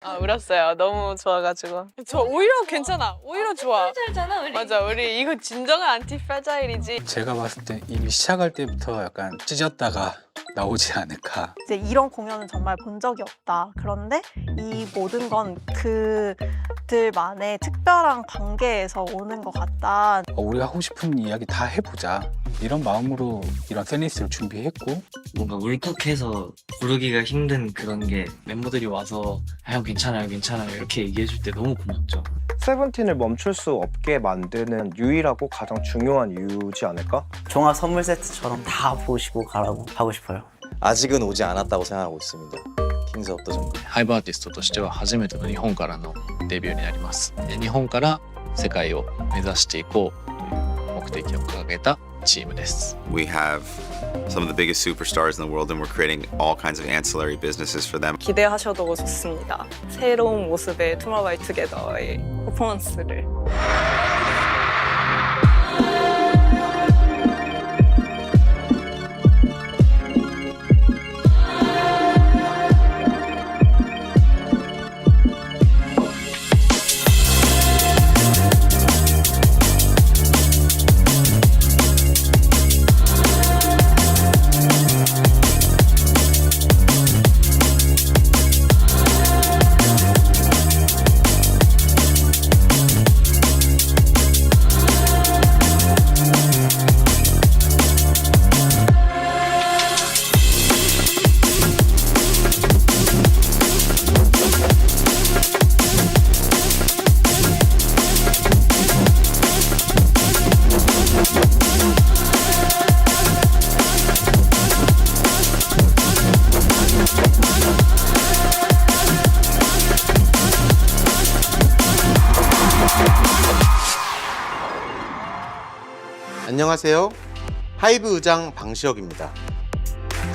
울었어요. 너무 좋아가지고. 저 오히려 괜찮아. 오히려 좋아. 잘잖아 우리. 맞아, 우리 이거 진정한 안티 프라자일이지. 제가 봤을 때 이미 시작할 때부터 약간 찢었다가 나오지 않을까. 이제 이런 공연은 정말 본 적이 없다. 그런데 이 모든 건 그들만의 특별한 관계에서 오는 것 같다. 우리가 하고 싶은 이야기 다 해보자. 이런 마음으로 이런 팬리스트를 준비했고, 뭔가 울컥해서 고르기가 힘든 그런 게 멤버들이 와서 형 괜찮아요 괜찮아요 이렇게 얘기해줄 때 너무 고맙죠. 세븐틴을 멈출 수 없게 만드는 유일하고 가장 중요한 이유지 않을까? 종합 선물 세트처럼 다 보시고 가라고 하고 싶어요. 아직은 오지 않았다고 생각하고 있습니다. 킹스 오브 더 정글. ハイブアーティストとしては初めての日本からのデビューになります。で日本から世界を目指していこうという目的を掲げたチームです。 We have some of the biggest superstars in the world and we're creating all kinds of ancillary businesses for them. 기대하셔도 좋습니다. 새로운 모습의 투모로우바이투게더의 퍼포먼스를. 안녕하세요. 하이브 의장 방시혁입니다.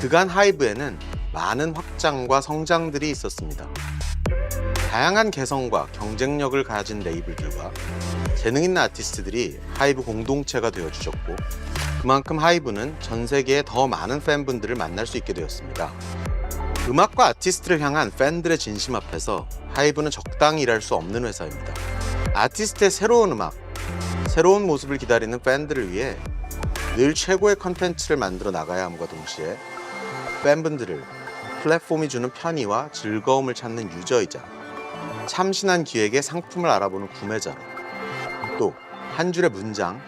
그간 하이브에는 많은 확장과 성장들이 있었습니다. 다양한 개성과 경쟁력을 가진 레이블들과 재능 있는 아티스트들이 하이브 공동체가 되어주셨고, 그만큼 하이브는 전 세계에 더 많은 팬분들을 만날 수 있게 되었습니다. 음악과 아티스트를 향한 팬들의 진심 앞에서 하이브는 적당히 일할 수 없는 회사입니다. 아티스트의 새로운 음악, 새로운 모습을 기다리는 팬들을 위해 늘 최고의 컨텐츠를 만들어 나가야 함과 동시에 팬분들을 플랫폼이 주는 편의와 즐거움을 찾는 유저이자 참신한 기획의 상품을 알아보는 구매자로, 또 한 줄의 문장,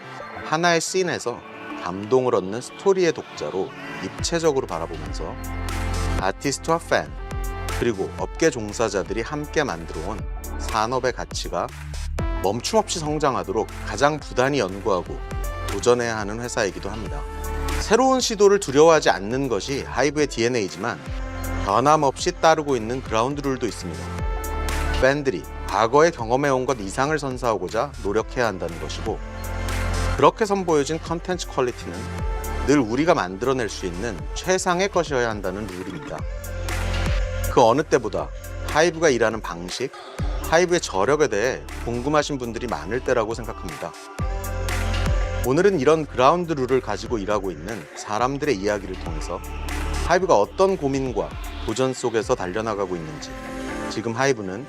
하나의 씬에서 감동을 얻는 스토리의 독자로 입체적으로 바라보면서 아티스트와 팬, 그리고 업계 종사자들이 함께 만들어온 산업의 가치가 멈춤 없이 성장하도록 가장 부단히 연구하고 도전해야 하는 회사이기도 합니다. 새로운 시도를 두려워하지 않는 것이 하이브의 DNA이지만 변함없이 따르고 있는 그라운드 룰도 있습니다. 팬들이 과거에 경험해온 것 이상을 선사하고자 노력해야 한다는 것이고, 그렇게 선보여진 컨텐츠 퀄리티는 늘 우리가 만들어낼 수 있는 최상의 것이어야 한다는 룰입니다. 그 어느 때보다 하이브가 일하는 방식, 하이브의 저력에 대해 궁금하신 분들이 많을 때라고 생각합니다. 오늘은 이런 그라운드 룰을 가지고 일하고 있는 사람들의 이야기를 통해서 하이브가 어떤 고민과 도전 속에서 달려나가고 있는지, 지금 하이브는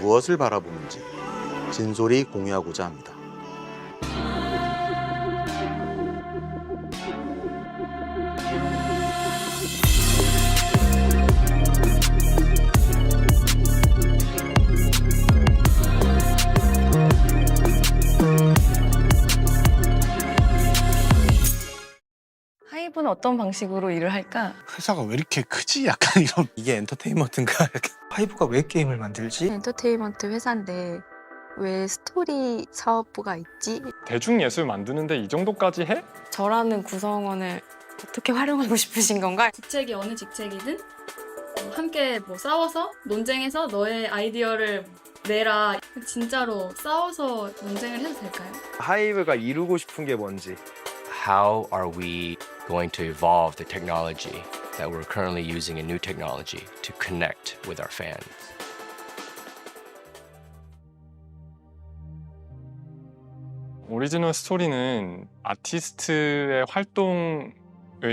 무엇을 바라보는지 진솔히 공유하고자 합니다. 하이브는 어떤 방식으로 일을 할까? 회사가 왜 이렇게 크지? 약간 이런. 이게 엔터테인먼트인가? 하이브가 왜 게임을 만들지? 엔터테인먼트 회사인데 왜 스토리 사업부가 있지? 대중예술 만드는데 이 정도까지 해? 저라는 구성원을 어떻게 활용하고 싶으신 건가? 직책이 어느 직책이든 함께 뭐 싸워서 논쟁해서 너의 아이디어를 내라. 진짜로 싸워서 논쟁을 해도 될까요? 하이브가 이루고 싶은 게 뭔지. How are we going to evolve the technology that we're currently using in new technology to connect with our fans? 오리지널 스토리는 아티스트의 활동을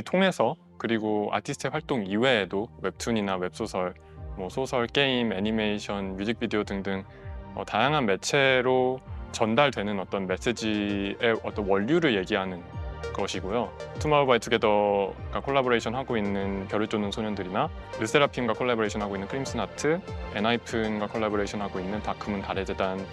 통해서, 그리고 아티스트의 활동 이외에도 웹툰이나 웹소설, 뭐 소설, 게임, 애니메이션, 뮤직비디오 등등 다양한 매체로 전달되는 어떤 메시지의 어떤 원류를 얘기하는 것이고요. 투모로우바이투게더가 콜라보레이션 하고 있는 별을 쫓는 소년들이나 르세라핌과 콜라보레이션 하고 있는 크림슨 아트, 엔하이픈과 콜라보레이션 하고 있는 다크문 달의 재단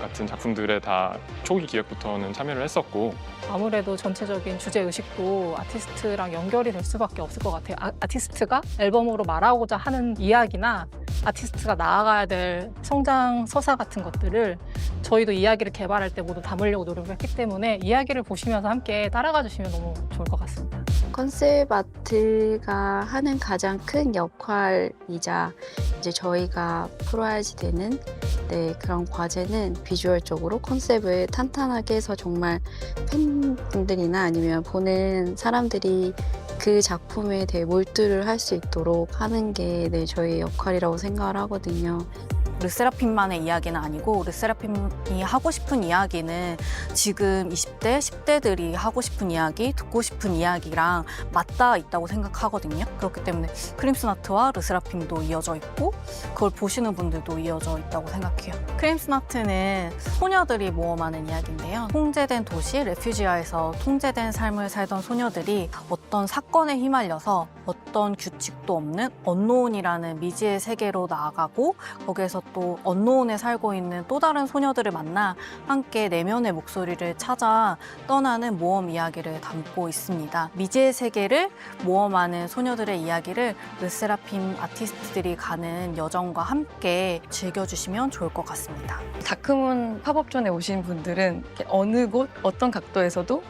같은 작품들에 다 초기 기획부터는 참여를 했었고, 아무래도 전체적인 주제 의식도 아티스트랑 연결이 될 수밖에 없을 것 같아요. 아티스트가 앨범으로 말하고자 하는 이야기나 아티스트가 나아가야 될 성장 서사 같은 것들을 저희도 이야기를 개발할 때 모두 담으려고 노력했기 때문에 이야기를 보시면서 함께 따라가 주시면 너무 좋을 것 같습니다. 컨셉 아트가 하는 가장 큰 역할이자 이제 저희가 풀어야지 되는 그런 과제는 비주얼적으로 컨셉을 탄탄하게 해서 정말 팬분들이나 아니면 보는 사람들이 그 작품에 대해 몰두를 할 수 있도록 하는 게 저희의 역할이라고 생각을 하거든요. 르세라핌만의 이야기는 아니고 르세라핌이 하고 싶은 이야기는 지금 20대, 10대들이 하고 싶은 이야기, 듣고 싶은 이야기랑 맞닿아 있다고 생각하거든요. 그렇기 때문에 크림슨 아트와 르세라핌도 이어져 있고 그걸 보시는 분들도 이어져 있다고 생각해요. 크림슨 아트는 소녀들이 모험하는 이야기인데요. 통제된 도시 레퓨지아에서 통제된 삶을 살던 소녀들이 어떤 사건에 휘말려서 어떤 규칙도 없는 언노운이라는 미지의 세계로 나아가고 거기에서 또 언노운에 살고 있는 또 다른 소녀들을 만나 함께 내면의 목소리를 찾아 떠나는 모험 이야기를 담고 있습니다. 미지의 세계를 모험하는 소녀들의 이야기를 르세라핌 아티스트들이 가는 여정과 함께 즐겨주시면 좋을 것 같습니다. 다크문 팝업존에 오신 분들은 어느 곳, 어떤 각도에서도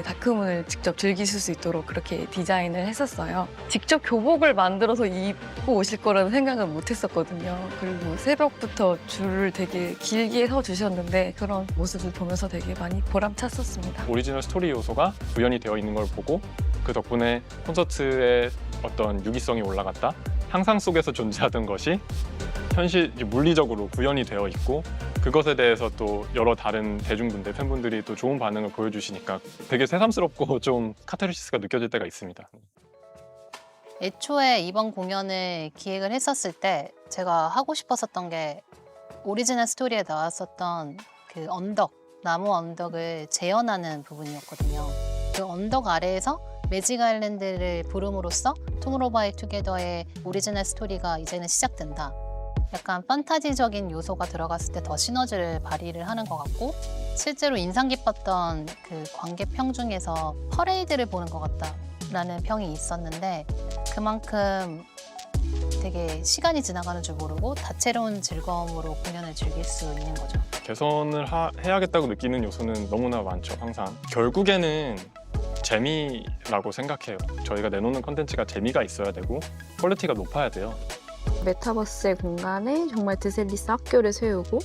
다크문을 직접 즐기실 수 있도록 그렇게 디자인을 했었어요. 직접 교복을 만들어서 입고 오실 거라는 생각은 못 했었거든요. 그리고 새벽부터 줄을 되게 길게 서 주셨는데 그런 모습을 보면서 되게 많이 보람찼었습니다. 오리지널 스토리 요소가 구현이 되어 있는 걸 보고 그 덕분에 콘서트의 어떤 유기성이 올라갔다. 상상 속에서 존재하던 것이 현실 물리적으로 구현이 되어 있고 그것에 대해서 또 여러 다른 대중분들, 팬분들이 또 좋은 반응을 보여주시니까 되게 새삼스럽고 좀 카타르시스가 느껴질 때가 있습니다. 애초에 이번 공연을 기획을 했었을 때 제가 하고 싶었었던 게 오리지널 스토리에 나왔었던 그 언덕, 나무 언덕을 재현하는 부분이었거든요. 그 언덕 아래에서 매직 아일랜드를 부름으로써 투모로우바이투게더의 오리지널 스토리가 이제는 시작된다. 약간 판타지적인 요소가 들어갔을 때 더 시너지를 발휘를 하는 것 같고 실제로 인상 깊었던 그 관객평 중에서 퍼레이드를 보는 것 같다라는 평이 있었는데 그만큼 되게 시간이 지나가는 줄 모르고 다채로운 즐거움으로 공연을 즐길 수 있는 거죠. 개선을 해야겠다고 느끼는 요소는 너무나 많죠, 항상. 결국에는 재미라고 생각해요. 저희가 내놓는 콘텐츠가 재미가 있어야 되고 퀄리티가 높아야 돼요. 메타버스의 공간에 정말 드셀리스 학교를 세우고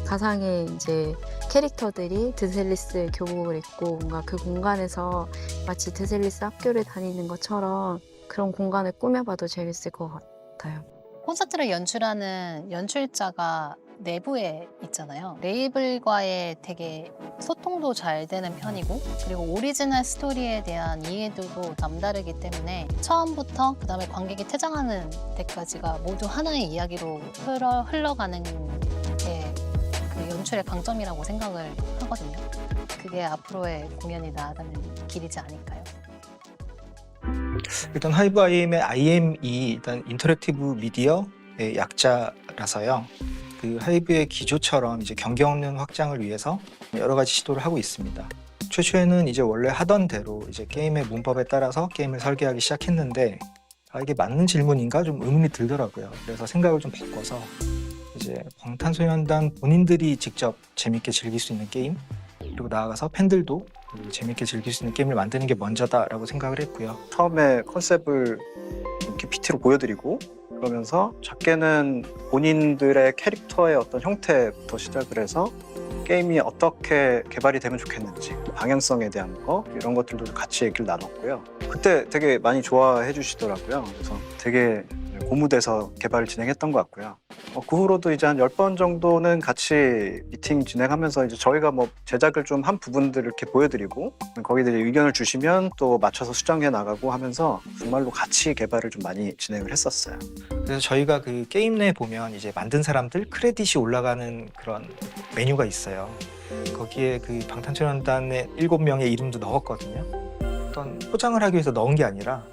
가상의 이제 캐릭터들이 드셀리스 교복을 입고 뭔가 그 공간에서 마치 드셀리스 학교를 다니는 것처럼 그런 공간을 꾸며봐도 재밌을 것 같아요. 콘서트를 연출하는 연출자가 내부에 있잖아요. 레이블과의 되게 소통도 잘 되는 편이고 그리고 오리지널 스토리에 대한 이해도도 남다르기 때문에 처음부터 그 다음에 관객이 퇴장하는 때까지가 모두 하나의 이야기로 흘러가는 게 그 연출의 강점이라고 생각을 하거든요. 그게 앞으로의 공연이 나아가는 길이지 않을까요? 일단 하이브 IM의 IM이 일단 인터랙티브 미디어의 약자라서요. 그 하이브의 기조처럼 이제 경계 없는 확장을 위해서 여러 가지 시도를 하고 있습니다. 최초에는 이제 원래 하던 대로 이제 게임의 문법에 따라서 게임을 설계하기 시작했는데 이게 맞는 질문인가 좀 의문이 들더라고요. 그래서 생각을 좀 바꿔서 이제 방탄소년단 본인들이 직접 재밌게 즐길 수 있는 게임 그리고 나아가서 팬들도 재밌게 즐길 수 있는 게임을 만드는 게 먼저다라고 생각을 했고요. 처음에 컨셉을 이렇게 PT로 보여드리고 그러면서 작게는 본인들의 캐릭터의 어떤 형태부터 시작을 해서 게임이 어떻게 개발이 되면 좋겠는지 방향성에 대한 거 이런 것들도 같이 얘기를 나눴고요. 그때 되게 많이 좋아해 주시더라고요. 그래서 되게 고무돼서 개발을 진행했던 것 같고요. 그 후로도 이제 한 10번 정도는 같이 미팅 진행하면서 이제 저희가 뭐 제작을 좀 한 부분들을 이렇게 보여드리고 거기에 대해 의견을 주시면 또 맞춰서 수정해 나가고 하면서 정말로 같이 개발을 좀 많이 진행을 했었어요. 그래서 저희가 그 게임 내에 보면 이제 만든 사람들 크레딧이 올라가는 그런 메뉴가 있어요. 거기에 그 방탄소년단의 7명의 이름도 넣었거든요. 어떤 포장을 하기 위해서 넣은 게 아니라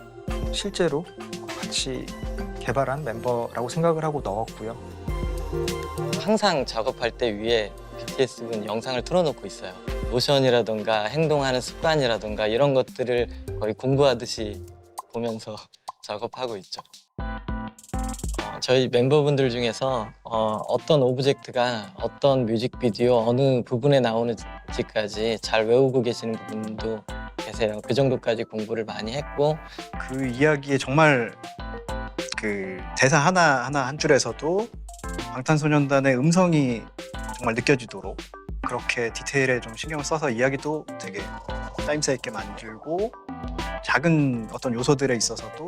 실제로 같이 개발한 멤버라고 생각을 하고 넣었고요. 항상 작업할 때 위에 BTS 분 영상을 틀어놓고 있어요. 모션이라던가 행동하는 습관이라던가 이런 것들을 거의 공부하듯이 보면서 작업하고 있죠. 저희 멤버분들 중에서 어떤 오브젝트가 어떤 뮤직비디오 어느 부분에 나오는지까지 잘 외우고 계시는 분도 계세요. 그 정도까지 공부를 많이 했고 그 이야기에 정말 그 대사 하나하나 한 줄에서도 방탄소년단의 음성이 정말 느껴지도록 그렇게 디테일에 좀 신경을 써서 이야기도 되게 짜임새 있게 만들고 작은 어떤 요소들에 있어서도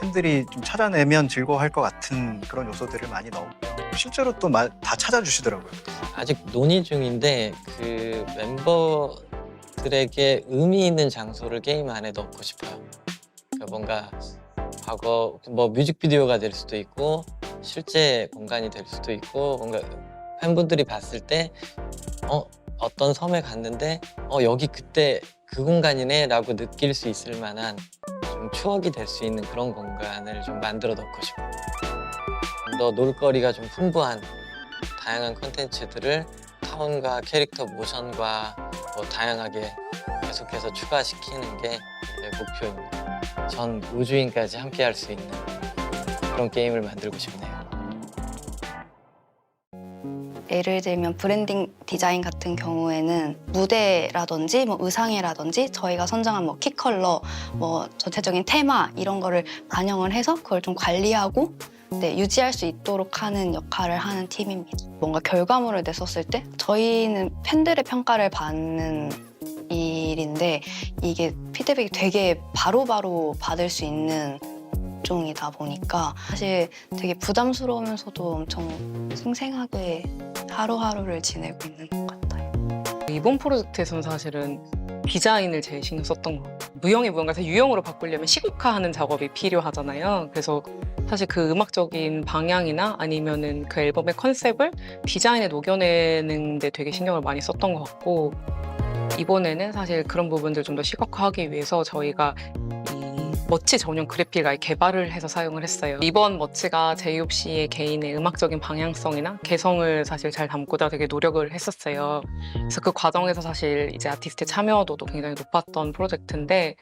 팬들이 좀 찾아내면 즐거워할 것 같은 그런 요소들을 많이 넣었고요. 실제로 또 다 찾아주시더라고요. 아직 논의 중인데 그 멤버들에게 의미 있는 장소를 게임 안에 넣고 싶어요. 그러니까 뭔가 과거 뭐 뮤직비디오가 될 수도 있고 실제 공간이 될 수도 있고 뭔가 팬분들이 봤을 때 어떤 섬에 갔는데 여기 그때 그 공간이네 라고 느낄 수 있을 만한 좀 추억이 될 수 있는 그런 공간을 좀 만들어 놓고 싶어요. 더 놀거리가 좀 풍부한 다양한 콘텐츠들을 타운과 캐릭터 모션과 뭐 다양하게 계속해서 추가시키는 게 제 목표입니다. 전 우주인까지 함께 할 수 있는 그런 게임을 만들고 싶네요. 예를 들면 브랜딩 디자인 같은 경우에는 무대라든지 뭐 의상이라든지 저희가 선정한 뭐 키컬러, 뭐 전체적인 테마 이런 거를 반영을 해서 그걸 좀 관리하고 유지할 수 있도록 하는 역할을 하는 팀입니다. 뭔가 결과물을 냈었을 때 저희는 팬들의 평가를 받는 일인데 이게 피드백이 되게 바로바로 받을 수 있는 종이다 보니까 사실 되게 부담스러우면서도 엄청 생생하게 하루하루를 지내고 있는 것 같아요. 이번 프로젝트에서는 사실은 디자인을 제일 신경 썼던 것 같아요. 무형의 무형에서 유형으로 바꾸려면 시국화하는 작업이 필요하잖아요. 그래서 사실 그 음악적인 방향이나 아니면은 그 앨범의 컨셉을 디자인에 녹여내는 데 되게 신경을 많이 썼던 것 같고 이번에는 사실 그런 부분들 좀 더 시각화하기 위해서 저희가 머치 전용 그래픽을 아예 개발을 해서 사용을 했어요. 이번 머치가 제이홉 씨의 개인의 음악적인 방향성이나 개성을 사실 잘 담고자 되게 노력을 했었어요. 그래서 그 과정에서 사실 이제 아티스트 참여도도 굉장히 높았던 프로젝트인데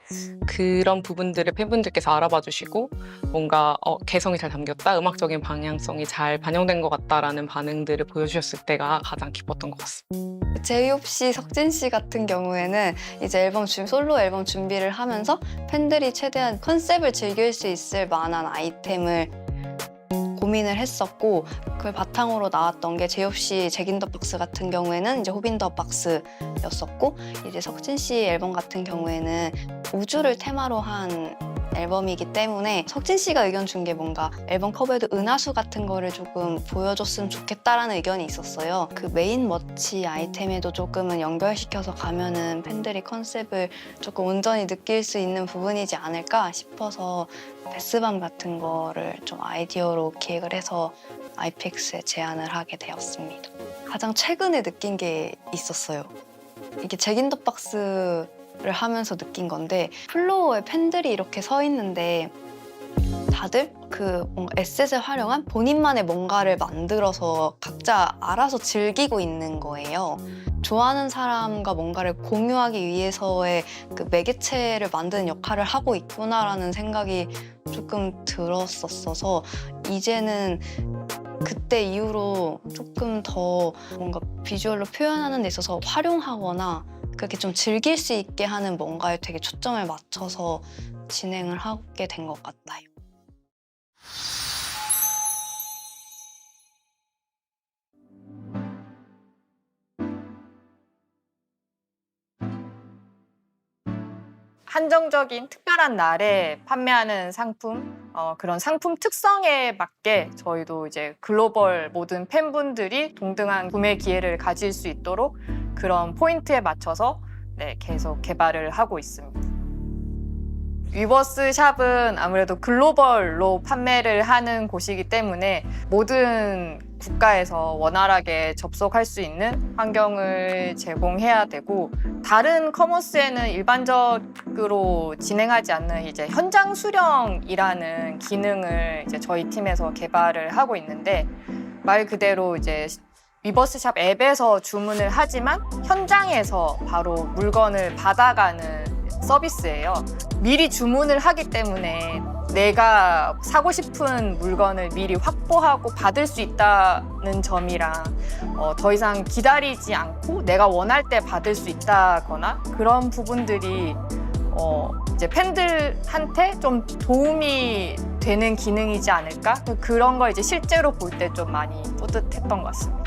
그런 부분들을 팬분들께서 알아봐 주시고 뭔가 개성이 잘 담겼다, 음악적인 방향성이 잘 반영된 것 같다라는 반응들을 보여주셨을 때가 가장 기뻤던 것 같습니다. 제이홉 씨, 석진 씨 같은 경우에는 이제 솔로 앨범 준비를 하면서 팬들이 최대한 컨셉을 즐길 수 있을 만한 아이템을 고민을 했었고 그걸 바탕으로 나왔던 게 제이홉 씨 잭인 더 박스 같은 경우에는 이제 호빈 더 박스였었고 이제 석진 씨 앨범 같은 경우에는 우주를 테마로 한 앨범이기 때문에 석진 씨가 의견 준 게 뭔가 앨범 커버에도 은하수 같은 거를 조금 보여줬으면 좋겠다라는 의견이 있었어요. 그 메인 머치 아이템에도 조금은 연결시켜서 가면은 팬들이 컨셉을 조금 온전히 느낄 수 있는 부분이지 않을까 싶어서 베스밤 같은 거를 좀 아이디어로 기획을 해서 아이픽스에 제안을 하게 되었습니다. 가장 최근에 느낀 게 있었어요. 이게 잭인 더 박스 를 하면서 느낀 건데 플로어에 팬들이 이렇게 서 있는데 다들 그 뭔가 에셋을 활용한 본인만의 뭔가를 만들어서 각자 알아서 즐기고 있는 거예요. 좋아하는 사람과 뭔가를 공유하기 위해서의 그 매개체를 만드는 역할을 하고 있구나라는 생각이 조금 들었었어서 이제는 그때 이후로 조금 더 뭔가 비주얼로 표현하는 데 있어서 활용하거나 그렇게 좀 즐길 수 있게 하는 뭔가에 되게 초점을 맞춰서 진행을 하게 된 것 같아요. 한정적인 특별한 날에 판매하는 상품 그런 상품 특성에 맞게 저희도 이제 글로벌 모든 팬분들이 동등한 구매 기회를 가질 수 있도록 그런 포인트에 맞춰서 계속 개발을 하고 있습니다. 위버스 샵은 아무래도 글로벌로 판매를 하는 곳이기 때문에 모든 국가에서 원활하게 접속할 수 있는 환경을 제공해야 되고, 다른 커머스에는 일반적으로 진행하지 않는 이제 현장 수령이라는 기능을 이제 저희 팀에서 개발을 하고 있는데, 말 그대로 이제 위버스샵 앱에서 주문을 하지만 현장에서 바로 물건을 받아가는 서비스예요. 미리 주문을 하기 때문에 내가 사고 싶은 물건을 미리 확보하고 받을 수 있다는 점이랑 더 이상 기다리지 않고 내가 원할 때 받을 수 있다거나 그런 부분들이 이제 팬들한테 좀 도움이 되는 기능이지 않을까? 그런 걸 이제 실제로 볼 때 좀 많이 뿌듯했던 것 같습니다.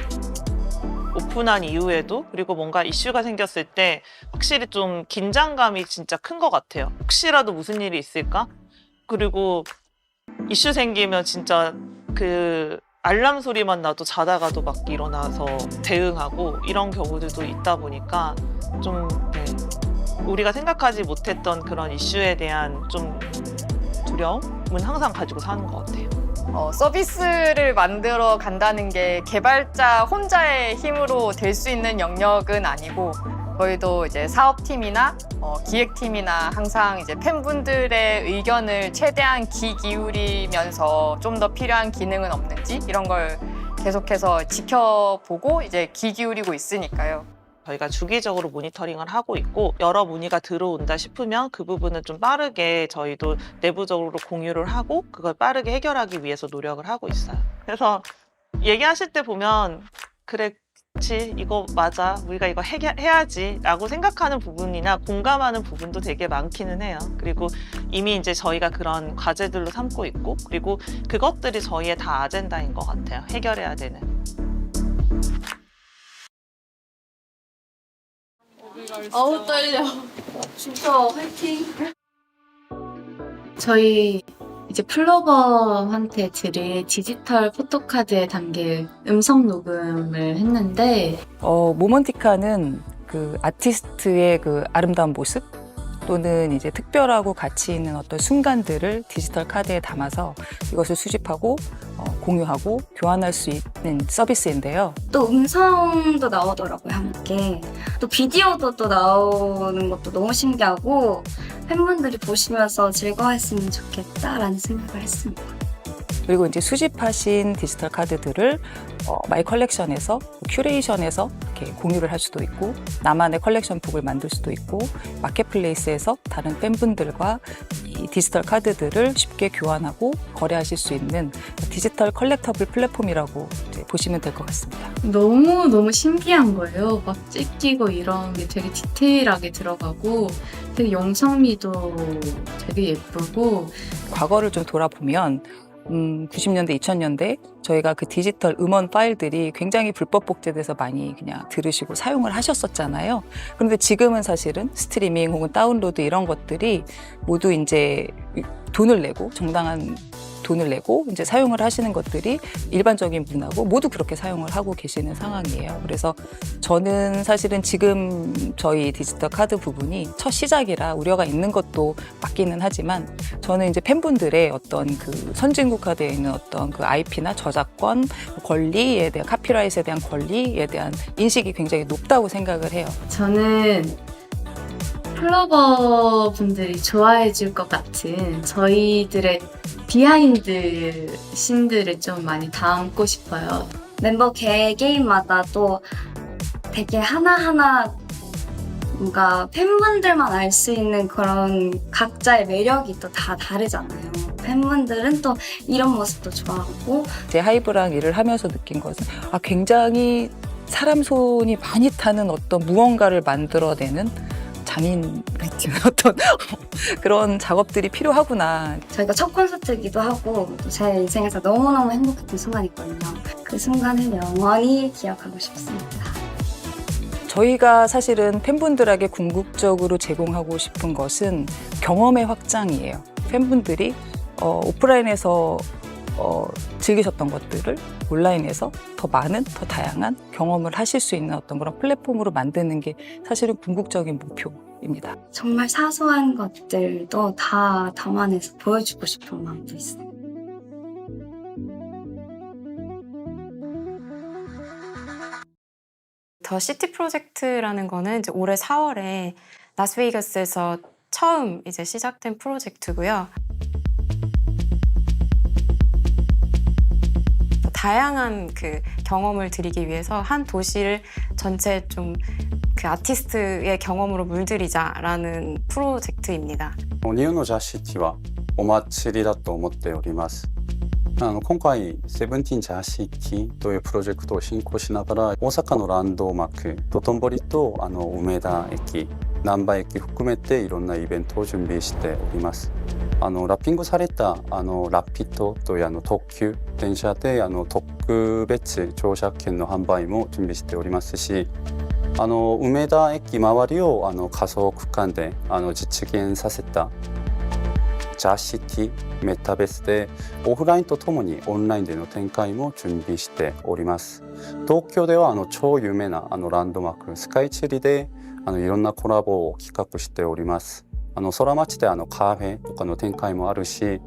오픈한 이후에도, 그리고 뭔가 이슈가 생겼을 때 확실히 좀 긴장감이 진짜 큰 것 같아요. 혹시라도 무슨 일이 있을까? 그리고 이슈 생기면 진짜 그 알람 소리만 나도 자다가도 막 일어나서 대응하고 이런 경우들도 있다 보니까 좀 우리가 생각하지 못했던 그런 이슈에 대한 좀 두려움은 항상 가지고 사는 것 같아요. 서비스를 만들어 간다는 게 개발자 혼자의 힘으로 될 수 있는 영역은 아니고, 저희도 이제 사업팀이나 기획팀이나 항상 이제 팬분들의 의견을 최대한 귀 기울이면서 좀 더 필요한 기능은 없는지 이런 걸 계속해서 지켜보고 이제 귀 기울이고 있으니까요. 저희가 주기적으로 모니터링을 하고 있고, 여러 문의가 들어온다 싶으면 그 부분은 좀 빠르게 저희도 내부적으로 공유를 하고 그걸 빠르게 해결하기 위해서 노력을 하고 있어요. 그래서 얘기하실 때 보면 그렇지, 이거 맞아, 우리가 이거 해야지 라고 생각하는 부분이나 공감하는 부분도 되게 많기는 해요. 그리고 이미 이제 저희가 그런 과제들로 삼고 있고, 그리고 그것들이 저희의 다 아젠다인 것 같아요. 해결해야 되는. 어우 떨려. 진짜 화이팅. 저희 이제 플로버한테 드릴 디지털 포토카드에 담길 음성 녹음을 했는데, 모먼티카는 그 아티스트의 그 아름다운 모습 또는 이제 특별하고 가치 있는 어떤 순간들을 디지털 카드에 담아서 이것을 수집하고 공유하고 교환할 수 있는 서비스인데요. 또 음성도 나오더라고요, 함께. 또 비디오도 또 나오는 것도 너무 신기하고 팬분들이 보시면서 즐거워했으면 좋겠다라는 생각을 했습니다. 그리고 이제 수집하신 디지털 카드들을 마이 컬렉션에서 큐레이션에서 이렇게 공유를 할 수도 있고, 나만의 컬렉션북을 만들 수도 있고, 마켓플레이스에서 다른 팬분들과 이 디지털 카드들을 쉽게 교환하고 거래하실 수 있는 디지털 컬렉터블 플랫폼이라고 이제 보시면 될 것 같습니다. 너무 신기한 거예요. 막 찢기고 이런 게 되게 디테일하게 들어가고 되게 영상미도 되게 예쁘고. 과거를 좀 돌아보면 90년대, 2000년대 저희가 그 디지털 음원 파일들이 굉장히 불법 복제돼서 많이 그냥 들으시고 사용을 하셨었잖아요. 그런데 지금은 사실은 스트리밍 혹은 다운로드 이런 것들이 모두 이제 돈을 내고, 정당한 돈을 내고 이제 사용을 하시는 것들이 일반적인 문화고 모두 그렇게 사용을 하고 계시는 상황이에요. 그래서 저는 사실은 지금 저희 디지털 카드 부분이 첫 시작이라 우려가 있는 것도 맞기는 하지만, 저는 이제 팬분들의 어떤 그 선진국화되어 있는 어떤 그 IP나 저작권 권리에 대한, 카피라이트에 대한 권리에 대한 인식이 굉장히 높다고 생각을 해요. 저는 플로버 분들이 좋아해 줄 것 같은 저희들의 비하인드 씬들을 좀 많이 담고 싶어요. 멤버 개개인마다 또 되게 하나하나 뭔가 팬분들만 알 수 있는 그런 각자의 매력이 또 다 다르잖아요. 팬분들은 또 이런 모습도 좋아하고. 제 하이브랑 일을 하면서 느낀 것은 굉장히 사람 손이 많이 타는 어떤 무언가를 만들어내는 장인 같은 어떤 그런 작업들이 필요하구나. 저희가 첫 콘서트이기도 하고 또 제 인생에서 너무너무 행복했던 순간이거든요. 그 순간을 영원히 기억하고 싶습니다. 저희가 사실은 팬분들에게 궁극적으로 제공하고 싶은 것은 경험의 확장이에요. 팬분들이 오프라인에서 즐기셨던 것들을 온라인에서 더 많은, 더 다양한 경험을 하실 수 있는 어떤 그런 플랫폼으로 만드는 게 사실은 궁극적인 목표입니다. 정말 사소한 것들도 다 담아내서 보여주고 싶은 마음도 있어요. 더 시티 프로젝트라는 거는 이제 올해 4월에 라스베이거스에서 처음 이제 시작된 프로젝트고요. 다양한 그 경험을 드리기 위해서 한 도시를 전체 좀 그 아티스트의 경험으로 물들이자라는 프로젝트입니다. 日本のジャシティはお祭りだと思っております。今回セブンティーンジャシティというプロジェクトを進行しながら大阪のランドマーク道頓堀と梅田駅難波駅含めていろんなイベントを準備しております。ラッピングされたラッピットという特急電車で特別乗車券の販売も準備しておりますし梅田駅周りを仮想空間で実現させたジャシティメタベースでオフラインとともにオンラインでの展開も準備しております。東京では超有名なランドマークスカイツリーでいろんなコラボを企画しております。空町でカフェとかの展開もあるし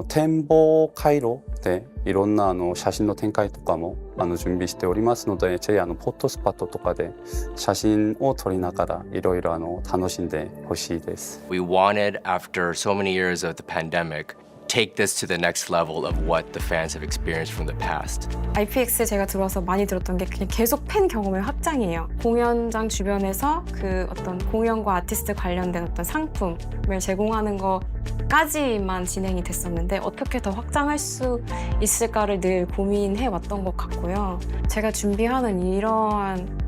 展望回廊でいろんな写真の展開とかも準備しておりますのでぜひポットスポットとかで写真を撮りながらいろいろ楽しんでほしいです。We wanted, after so many years of the pandemic, take this to the next level of what the fans have experienced from the past. IPX 제가 들어와서 많이 들었던 게 그냥 계속 팬 경험의 확장이에요. 공연장 주변에서 그 어떤 공연과 아티스트 관련된 어떤 상품을 제공하는 거까지만 진행이 됐었는데 어떻게 더 확장할 수 있을까를 늘 고민해 왔던 것 같고요. 제가 준비하는 이러한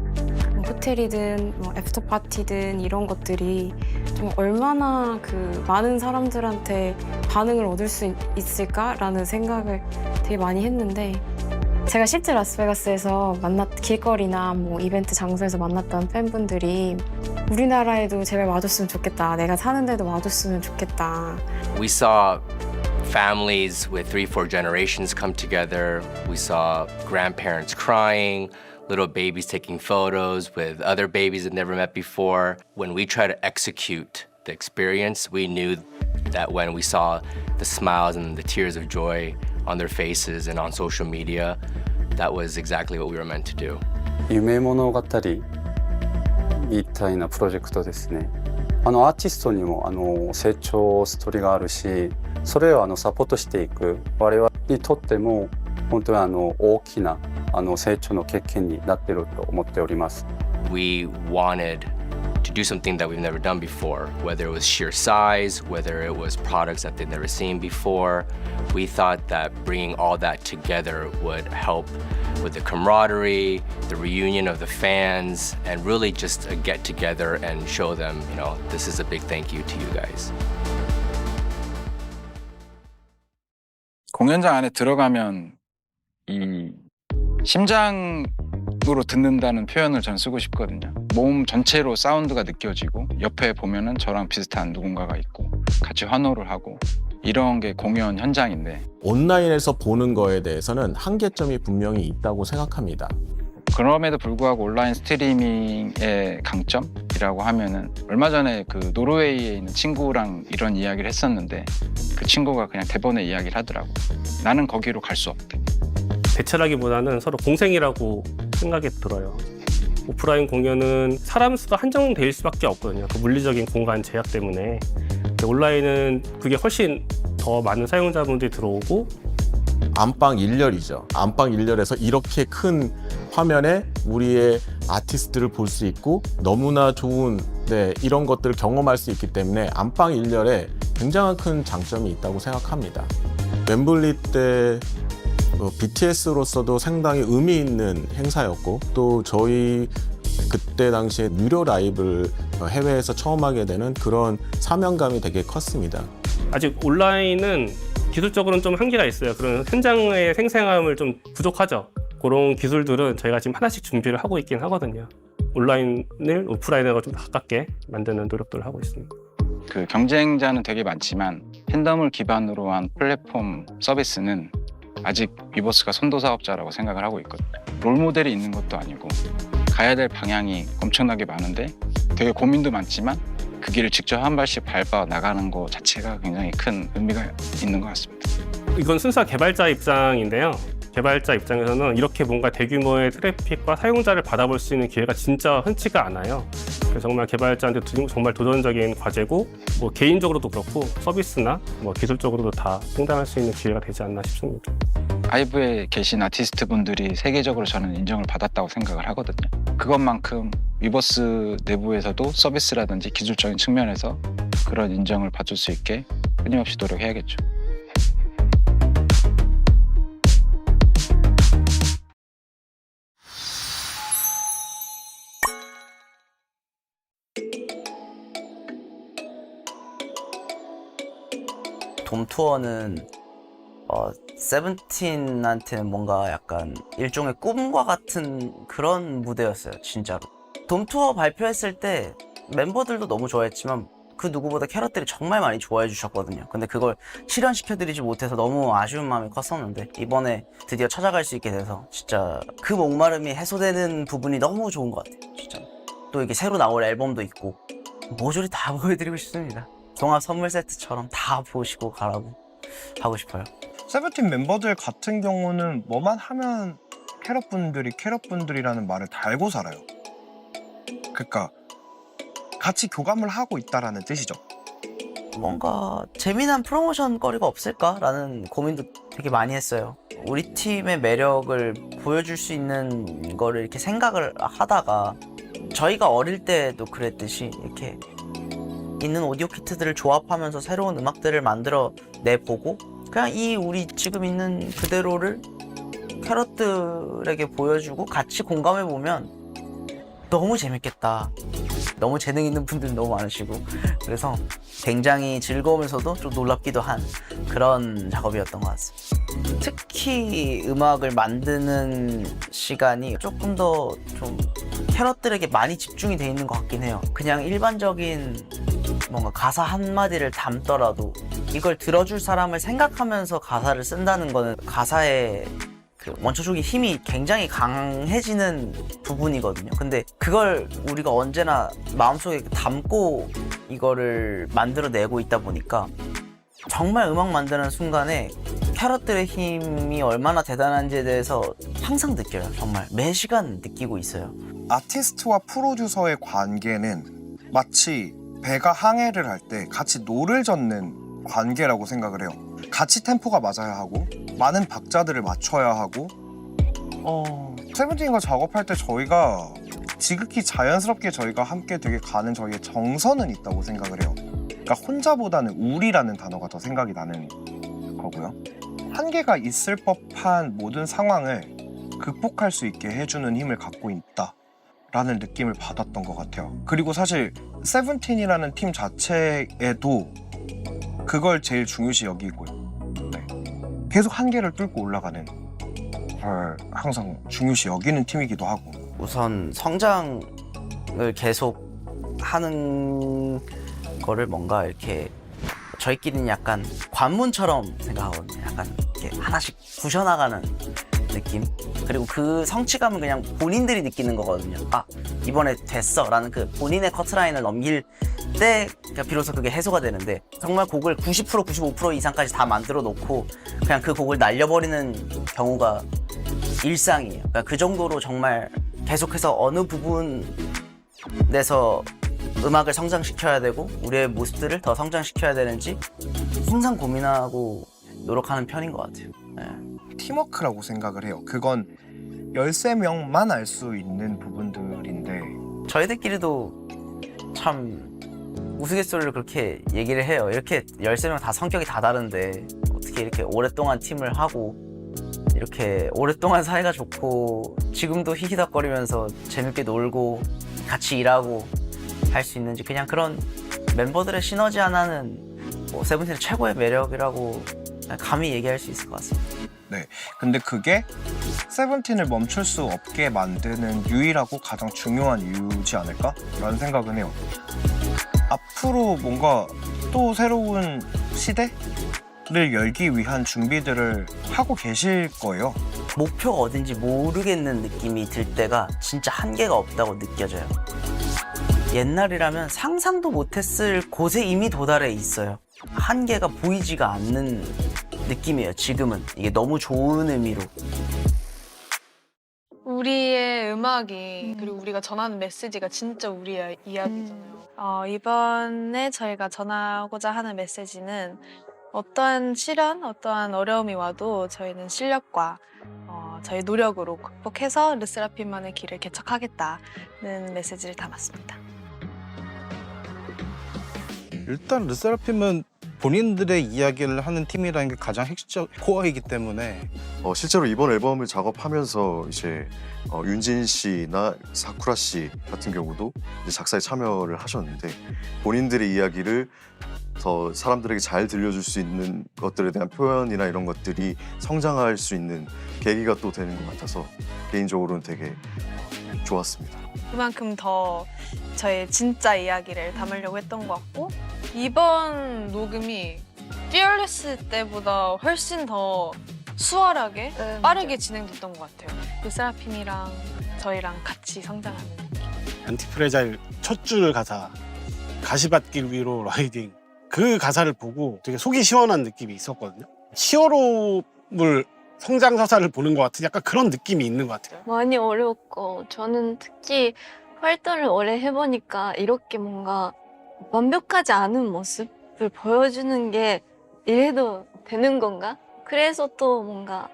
호텔이든 애프터 파티든 이런 것들이 좀 얼마나 그 많은 사람들한테 반응을 얻을 수 있을까라는 생각을 되게 많이 했는데 제가 실제 라스베가스에서 길거리나 이벤트 장소에서 만났던 팬분들이 우리나라에도 제발 와줬으면 좋겠다. 내가 사는 데도 와줬으면 좋겠다. We saw families with 3-4 generations come together. We saw grandparents crying, little babies taking photos with other babies that never met before. When we try to execute the experience, we knew that when we saw the smiles and the tears of joy on their faces and on social media, that was exactly what we were meant to do. 夢物語みたいなプロジェクトですね。アーティストにも成長ストーリーがあるし、それをサポートしていく我々にとっても本当に大きな成長の経験になっていると思っております。We wanted to do something that we've never done before, whether it was sheer size, whether it was products that they've never seen before. We thought that bringing all that together would help with the camaraderie, the reunion of the fans, and really just get together and show them, this is a big thank you to you guys. 공연장 안에 들어가면 이 심장으로 듣는다는 표현을 전 쓰고 싶거든요. 몸 전체로 사운드가 느껴지고 옆에 보면은 저랑 비슷한 누군가가 있고 같이 환호를 하고 이런 게 공연 현장인데 온라인에서 보는 거에 대해서는 한계점이 분명히 있다고 생각합니다. 그럼에도 불구하고 온라인 스트리밍의 강점이라고 하면은 얼마 전에 그 노르웨이에 있는 친구랑 이런 이야기를 했었는데 그 친구가 그냥 대본에 이야기를 하더라고. 나는 거기로 갈 수 없대. 대체라기보다는 서로 공생이라고 생각이 들어요. 오프라인 공연은 사람 수가 한정될 수밖에 없거든요. 그 물리적인 공간 제약 때문에. 온라인은 그게 훨씬 더 많은 사용자분들이 들어오고 안방 1열이죠. 안방 1열에서 이렇게 큰 화면에 우리의 아티스트를 볼 수 있고 너무나 좋은 이런 것들을 경험할 수 있기 때문에 안방 1열에 굉장히 큰 장점이 있다고 생각합니다. 웸블리 때 BTS로서도 상당히 의미 있는 행사였고 또 저희 그때 당시에 무료 라이브를 해외에서 처음 하게 되는 그런 사명감이 되게 컸습니다. 아직 온라인은 기술적으로는 좀 한계가 있어요. 그런 현장의 생생함을 좀 부족하죠. 그런 기술들은 저희가 지금 하나씩 준비를 하고 있긴 하거든요. 온라인을 오프라인하고 좀 가깝게 만드는 노력들을 하고 있습니다. 그 경쟁자는 되게 많지만 팬덤을 기반으로 한 플랫폼 서비스는 아직 위버스가 선도 사업자라고 생각을 하고 있거든요. 롤모델이 있는 것도 아니고 가야 될 방향이 엄청나게 많은데 되게 고민도 많지만 그 길을 직접 한 발씩 밟아 나가는 것 자체가 굉장히 큰 의미가 있는 것 같습니다. 이건 순수한 개발자 입장인데요. 개발자 입장에서는 이렇게 뭔가 대규모의 트래픽과 사용자를 받아볼 수 있는 기회가 진짜 흔치가 않아요. 그래서 정말 개발자한테 정말 도전적인 과제고 뭐 개인적으로도 그렇고 서비스나 뭐 기술적으로도 다 상담할 수 있는 기회가 되지 않나 싶습니다. 하이브에 계신 아티스트 분들이 세계적으로 저는 인정을 받았다고 생각을 하거든요. 그것만큼 위버스 내부에서도 서비스라든지 기술적인 측면에서 그런 인정을 받을 수 있게 끊임없이 노력해야겠죠. 돔투어는 세븐틴한테는 뭔가 약간 일종의 꿈과 같은 그런 무대였어요, 진짜로. 돔투어 발표했을 때 멤버들도 너무 좋아했지만 그 누구보다 캐럿들이 정말 많이 좋아해 주셨거든요. 근데 그걸 실현시켜드리지 못해서 너무 아쉬운 마음이 컸었는데 이번에 드디어 찾아갈 수 있게 돼서 진짜 그 목마름이 해소되는 부분이 너무 좋은 것 같아요, 진짜. 또 이게 새로 나올 앨범도 있고 모조리 다 보여드리고 싶습니다. 종합 선물 세트처럼 다 보시고 가라고 하고 싶어요. 세븐틴 멤버들 같은 경우는 뭐만 하면 캐럿분들이라는 말을 달고 살아요. 그러니까 같이 교감을 하고 있다라는 뜻이죠. 뭔가 재미난 프로모션 거리가 없을까라는 고민도 되게 많이 했어요. 우리 팀의 매력을 보여줄 수 있는 거를 이렇게 생각을 하다가 저희가 어릴 때도 그랬듯이 이렇게 있는 오디오 키트들을 조합하면서 새로운 음악들을 만들어 내보고 그냥 이 우리 지금 있는 그대로를 캐럿들에게 보여주고 같이 공감해보면 너무 재밌겠다. 너무 재능 있는 분들 너무 많으시고 그래서 굉장히 즐거우면서도 좀 놀랍기도 한 그런 작업이었던 것 같습니다. 특히 음악을 만드는 시간이 조금 더 좀 캐럿들에게 많이 집중이 돼 있는 것 같긴 해요. 그냥 일반적인 뭔가 가사 한마디를 담더라도 이걸 들어줄 사람을 생각하면서 가사를 쓴다는 거는 가사의 그 원초적인 힘이 굉장히 강해지는 부분이거든요. 근데 그걸 우리가 언제나 마음속에 담고 이거를 만들어내고 있다 보니까 정말 음악 만드는 순간에 캐럿들의 힘이 얼마나 대단한지에 대해서 항상 느껴요. 정말 매 시간 느끼고 있어요. 아티스트와 프로듀서의 관계는 마치 배가 항해를 할 때 같이 노를 젓는 관계라고 생각을 해요. 같이 템포가 맞아야 하고 많은 박자들을 맞춰야 하고 세븐틴과 작업할 때 저희가 지극히 자연스럽게 저희가 함께 되게 가는 저희의 정서는 있다고 생각을 해요. 그러니까 혼자보다는 우리라는 단어가 더 생각이 나는 거고요. 한계가 있을 법한 모든 상황을 극복할 수 있게 해주는 힘을 갖고 있다라는 느낌을 받았던 것 같아요. 그리고 사실 세븐틴이라는 팀 자체에도 그걸 제일 중요시 여기고요. 네. 계속 한계를 뚫고 올라가는 걸 항상 중요시 여기는 팀이기도 하고 우선 성장을 계속 하는 거를 뭔가 이렇게 저희끼리는 약간 관문처럼 생각하거든요. 약간 이렇게 하나씩 부셔나가는 느낌. 그리고 그 성취감은 그냥 본인들이 느끼는 거거든요. 아, 이번에 됐어 라는 그 본인의 커트라인을 넘길 때 비로소 그게 해소가 되는데 정말 곡을 90% 95% 이상까지 다 만들어 놓고 그냥 그 곡을 날려버리는 경우가 일상이에요. 그러니까 그 정도로 정말 계속해서 어느 부분에서 음악을 성장시켜야 되고 우리의 모습들을 더 성장시켜야 되는지 항상 고민하고 노력하는 편인 것 같아요. 네. 팀워크라고 생각을 해요. 그건 13명만 알 수 있는 부분들인데 저희들끼리도 참 우스갯소리로 그렇게 얘기를 해요. 이렇게 13명 다 성격이 다 다른데 어떻게 이렇게 오랫동안 팀을 하고 이렇게 오랫동안 사이가 좋고 지금도 히히덕거리면서 재밌게 놀고 같이 일하고 할 수 있는지 그냥 그런 멤버들의 시너지 하나는 뭐 세븐틴의 최고의 매력이라고 감히 얘기할 수 있을 것 같습니다. 네, 근데 그게 세븐틴을 멈출 수 없게 만드는 유일하고 가장 중요한 이유지 않을까라는 생각은 해요. 앞으로 뭔가 또 새로운 시대를 열기 위한 준비들을 하고 계실 거예요. 목표가 어딘지 모르겠는 느낌이 들 때가 진짜 한계가 없다고 느껴져요. 옛날이라면 상상도 못했을 곳에 이미 도달해 있어요. 한계가 보이지가 않는 느낌이에요. 지금은 이게 너무 좋은 의미로. 우리의 음악이 그리고 우리가 전하는 메시지가 진짜 우리의 이야기잖아요. 이번에 저희가 전하고자 하는 메시지는 어떠한 시련, 어떠한 어려움이 와도 저희는 실력과 저희 노력으로 극복해서 르세라핌만의 길을 개척하겠다는 메시지를 담았습니다. 일단 르세라핌은 본인들의 이야기를 하는 팀이라는 게 가장 핵심 코어이기 때문에 실제로 이번 앨범을 작업하면서 이제 윤진 씨나 사쿠라 씨 같은 경우도 이제 작사에 참여를 하셨는데 본인들의 이야기를 더 사람들에게 잘 들려줄 수 있는 것들에 대한 표현이나 이런 것들이 성장할 수 있는 계기가 또 되는 것 같아서 개인적으로는 되게 좋았습니다. 그만큼 더 저의 진짜 이야기를 담으려고 했던 것 같고 이번 녹음이 피어레스 때보다 훨씬 더 수월하게 빠르게 진행됐던 것 같아요. 르세라핌이랑 저희랑 같이 성장하는 안티프레자일 첫 줄 가사 가시밭길 위로 라이딩 그 가사를 보고 되게 속이 시원한 느낌이 있었거든요. 히어로물 성장 서사를 보는 것 같은 약간 그런 느낌이 있는 것 같아요. 많이 어려웠고 저는 특히 활동을 오래 해보니까 이렇게 뭔가 완벽하지 않은 모습을 보여주는 게 이래도 되는 건가? 그래서 또 뭔가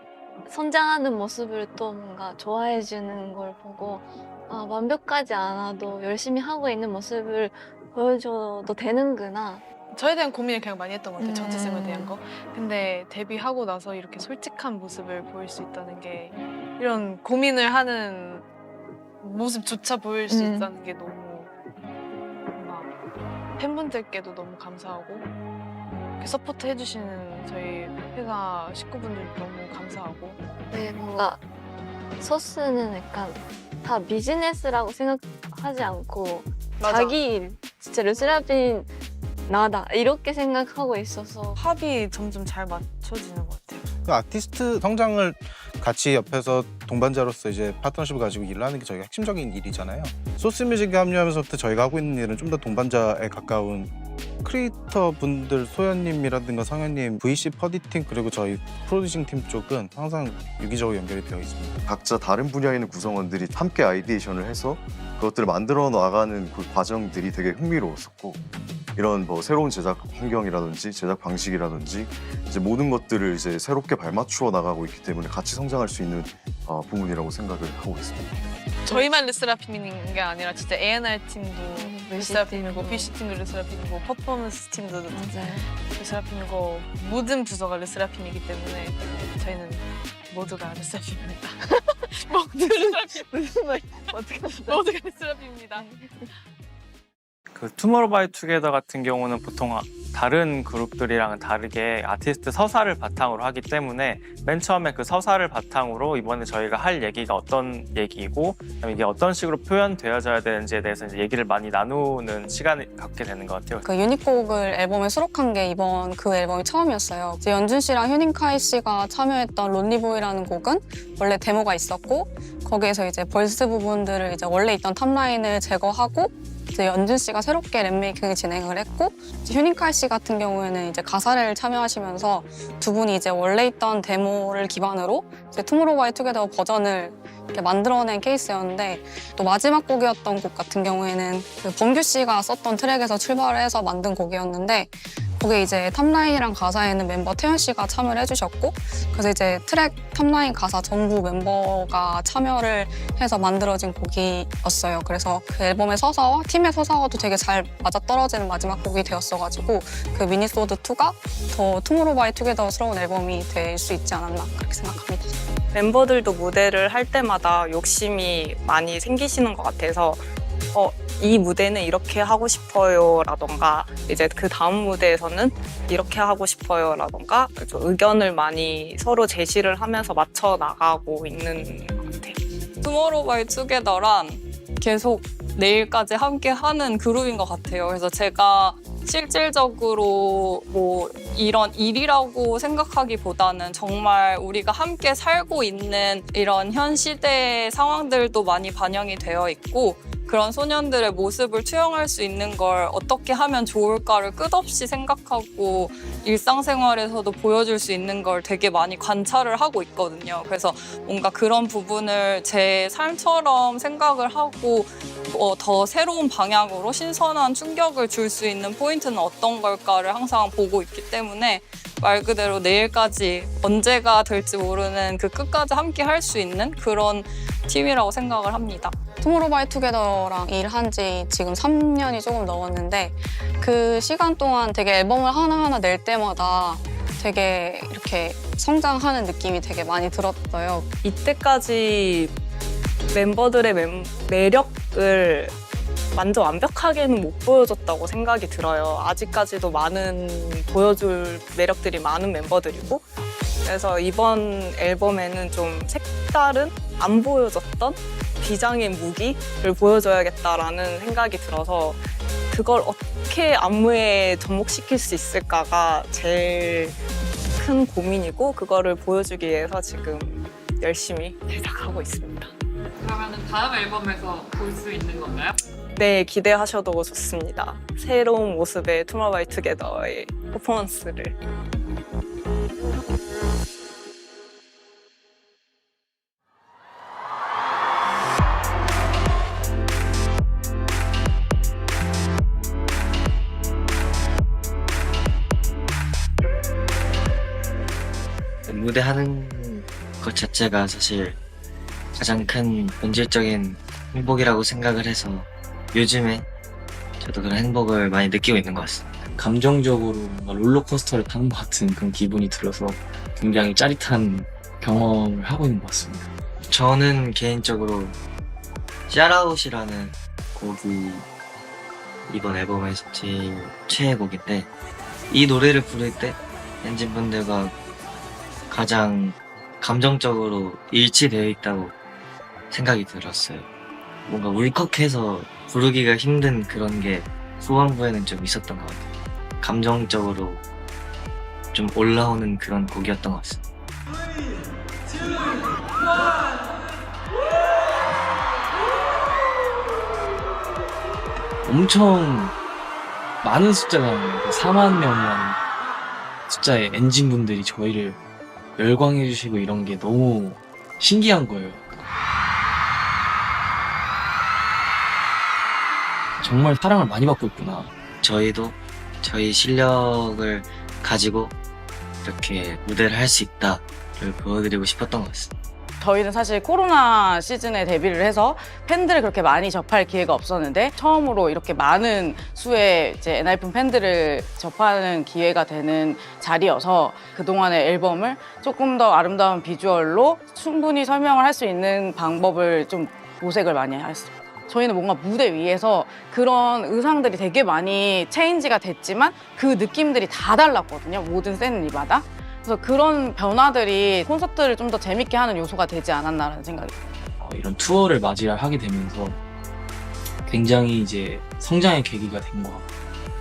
성장하는 모습을 또 뭔가 좋아해주는 걸 보고 완벽하지 않아도 열심히 하고 있는 모습을 보여줘도 되는구나. 저에 대한 고민을 그냥 많이 했던 것 같아요. 정체성에 대한 거. 근데 데뷔하고 나서 이렇게 솔직한 모습을 보일 수 있다는 게 이런 고민을 하는 모습조차 보일 수 있다는 게 너무 막 팬분들께도 너무 감사하고 이렇게 서포트 해주시는 저희 회사 식구분들도 너무 감사하고 네, 뭔가 소스는 약간 다 비즈니스라고 생각하지 않고 맞아. 자기 일, 진짜 르세라핌 나다 이렇게 생각하고 있어서 합이 점점 잘 맞춰지는 것 같아요. 그 아티스트 성장을 같이 옆에서 동반자로서 이제 파트너십을 가지고 일을 하는 게 저희가 핵심적인 일이잖아요. 소스뮤직에 합류하면서부터 저희가 하고 있는 일은 좀 더 동반자에 가까운 크리에이터 분들 소연님이라든가 성현님, VC 퍼디팀 그리고 저희 프로듀싱 팀 쪽은 항상 유기적으로 연결이 되어 있습니다. 각자 다른 분야에 있는 구성원들이 함께 아이디에이션을 해서 그것들을 만들어 나가는 그 과정들이 되게 흥미로웠었고 이런 뭐 새로운 제작 환경이라든지 제작 방식이라든지 이제 모든 것들을 이제 새롭게 발맞추어 나가고 있기 때문에 같이 성장할 수 있는 부분이라고 생각을 하고 있습니다. 저희만 르세라핌인 게 아니라 진짜 A&R 팀도 르세라핌이고 PC 팀도 르세라핌이고 퍼포먼스 팀도 르세라핌이고 모든 부서가 르세라핌이기 때문에 저희는 모두가 르세라핌입니다. 무슨 말? 모두가 르세라핌입니다. 그 투모로우바이투게더 같은 경우는 보통 다른 그룹들이랑은 다르게 아티스트 서사를 바탕으로 하기 때문에 맨 처음에 그 서사를 바탕으로 이번에 저희가 할 얘기가 어떤 얘기이고 이게 어떤 식으로 표현되어져야 되는지에 대해서 이제 얘기를 많이 나누는 시간을 갖게 되는 것 같아요. 그 유닛곡을 앨범에 수록한 게 이번 그 앨범이 처음이었어요. 이제 연준 씨랑 휴닝카이 씨가 참여했던 론리보이라는 곡은 원래 데모가 있었고 거기에서 이제 벌스 부분들을 이제 원래 있던 탑라인을 제거하고 이제 연준 씨가 새롭게 랩메이킹을 진행을 했고 휴닝카이 씨 같은 경우에는 이제 가사를 참여하시면서 두 분이 이제 원래 있던 데모를 기반으로 이제 투모로우바이투게더 버전을 이렇게 만들어낸 케이스였는데 또 마지막 곡이었던 곡 같은 경우에는 그 범규 씨가 썼던 트랙에서 출발을 해서 만든 곡이었는데 거기에 이제 탑라인이랑 가사에는 멤버 태연 씨가 참여를 해주셨고 그래서 이제 트랙 탑라인 가사 전부 멤버가 참여를 해서 만들어진 곡이었어요. 그래서 그 앨범의 서사와 팀의 서사와도 되게 잘 맞아떨어지는 마지막 곡이 되었어가지고 그 미니소드2가 더 투모로우바이투게더스러운 앨범이 될 수 있지 않았나 그렇게 생각합니다. 멤버들도 무대를 할 때마다 욕심이 많이 생기시는 것 같아서 이 무대는 이렇게 하고 싶어요 라던가 이제 그 다음 무대에서는 이렇게 하고 싶어요 라던가 의견을 많이 서로 제시를 하면서 맞춰 나가고 있는 것 같아요. 투모로우바이투게더란 계속 내일까지 함께 하는 그룹인 것 같아요. 그래서 제가 실질적으로 뭐 이런 일이라고 생각하기보다는 정말 우리가 함께 살고 있는 이런 현 시대의 상황들도 많이 반영이 되어 있고 그런 소년들의 모습을 투영할 수 있는 걸 어떻게 하면 좋을까를 끝없이 생각하고 일상생활에서도 보여줄 수 있는 걸 되게 많이 관찰을 하고 있거든요. 그래서 뭔가 그런 부분을 제 삶처럼 생각을 하고 더 새로운 방향으로 신선한 충격을 줄 수 있는 포인트는 어떤 걸까를 항상 보고 있기 때문에 말 그대로 내일까지 언제가 될지 모르는 그 끝까지 함께 할 수 있는 그런 팀이라고 생각을 합니다. 투모로우바이투게더랑 일한 지 지금 3년이 조금 넘었는데 그 시간 동안 되게 앨범을 하나하나 낼 때마다 되게 이렇게 성장하는 느낌이 되게 많이 들었어요. 이때까지 멤버들의 매력을 완전 완벽하게는 못 보여줬다고 생각이 들어요. 아직까지도 보여줄 매력들이 많은 멤버들이고 그래서 이번 앨범에는 좀 색다른 안 보여줬던 비장의 무기를 보여줘야겠다라는 생각이 들어서 그걸 어떻게 안무에 접목시킬 수 있을까가 제일 큰 고민이고 그거를 보여주기 위해서 지금 열심히 제작하고 있습니다. 그러면 다음 앨범에서 볼 수 있는 건가요? 네, 기대하셔도 좋습니다. 새로운 모습의 투모로우바이투게더의 퍼포먼스를. 무대 하는 것 자체가 사실 가장 큰 본질적인 행복이라고 생각을 해서 요즘에 저도 그런 행복을 많이 느끼고 있는 것 같습니다. 감정적으로 뭔가 롤러코스터를 타는 것 같은 그런 기분이 들어서 굉장히 짜릿한 경험을 하고 있는 것 같습니다. 저는 개인적으로 샤라웃이라는 곡이 이번 앨범에서 제일 최애곡인데 이 노래를 부를 때 엔진분들과 가장 감정적으로 일치되어 있다고 생각이 들었어요. 뭔가 울컥해서 부르기가 힘든 그런 게 후반부에는 좀 있었던 것 같아요. 감정적으로 좀 올라오는 그런 곡이었던 것 같습니다. 엄청 많은 숫자잖아요. 4만 명이라는 숫자의 엔진분들이 저희를 열광해주시고 이런 게 너무 신기한 거예요. 정말 사랑을 많이 받고 있구나. 저희도 저희 실력을 가지고 이렇게 무대를 할 수 있다를 보여드리고 싶었던 것 같습니다. 저희는 사실 코로나 시즌에 데뷔를 해서 팬들을 그렇게 많이 접할 기회가 없었는데 처음으로 이렇게 많은 수의 이제 엔하이픈 팬들을 접하는 기회가 되는 자리여서 그동안의 앨범을 조금 더 아름다운 비주얼로 충분히 설명을 할 수 있는 방법을 좀 모색을 많이 했습니다. 저희는 뭔가 무대 위에서 그런 의상들이 되게 많이 체인지가 됐지만 그 느낌들이 다 달랐거든요. 모든 셋마다. 그래서 그런 변화들이 콘서트를 좀 더 재밌게 하는 요소가 되지 않았나라는 생각이 들어요. 이런 투어를 맞이하게 되면서 굉장히 이제 성장의 계기가 된 것 같고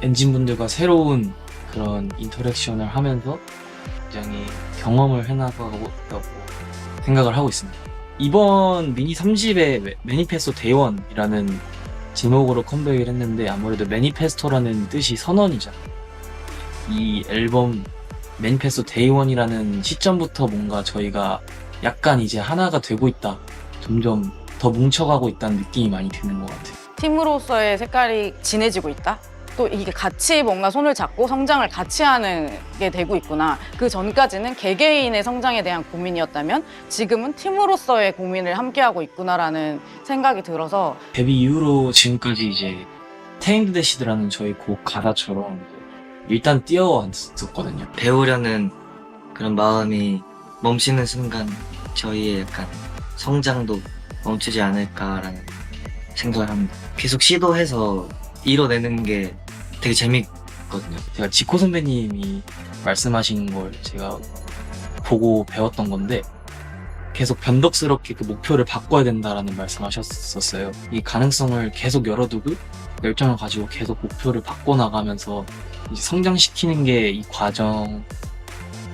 엔진분들과 새로운 그런 인터랙션을 하면서 굉장히 경험을 해나가고 생각을 하고 있습니다. 이번 미니 3집의 매니페스토 데이원이라는 제목으로 컴백을 했는데 아무래도 매니페스토라는 뜻이 선언이잖아요. 이 앨범 매니페스토 데이원이라는 시점부터 뭔가 저희가 약간 이제 하나가 되고 있다. 점점 더 뭉쳐가고 있다는 느낌이 많이 드는 것 같아요. 팀으로서의 색깔이 진해지고 있다? 또 이게 같이 뭔가 손을 잡고 성장을 같이 하는 게 되고 있구나. 그 전까지는 개개인의 성장에 대한 고민이었다면 지금은 팀으로서의 고민을 함께하고 있구나라는 생각이 들어서 데뷔 이후로 지금까지 이제 테임드 대시드라는 저희 곡 가사처럼 일단 뛰어왔었거든요. 배우려는 그런 마음이 멈추는 순간 저희의 약간 성장도 멈추지 않을까라는 생각을 합니다. 계속 시도해서 이뤄내는 게 되게 재밌거든요. 제가 지코 선배님이 말씀하신 걸 제가 보고 배웠던 건데 계속 변덕스럽게 그 목표를 바꿔야 된다라는 말씀하셨었어요. 이 가능성을 계속 열어두고 열정을 가지고 계속 목표를 바꿔나가면서 이제 성장시키는 게 이 과정에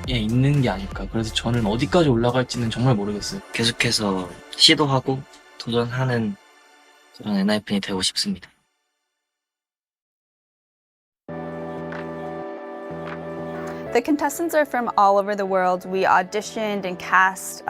있는 게 아닐까. 그래서 저는 어디까지 올라갈지는 정말 모르겠어요. 계속해서 시도하고 도전하는 그런 엔하이픈이 되고 싶습니다. The contestants are from all over the world. We auditioned and cast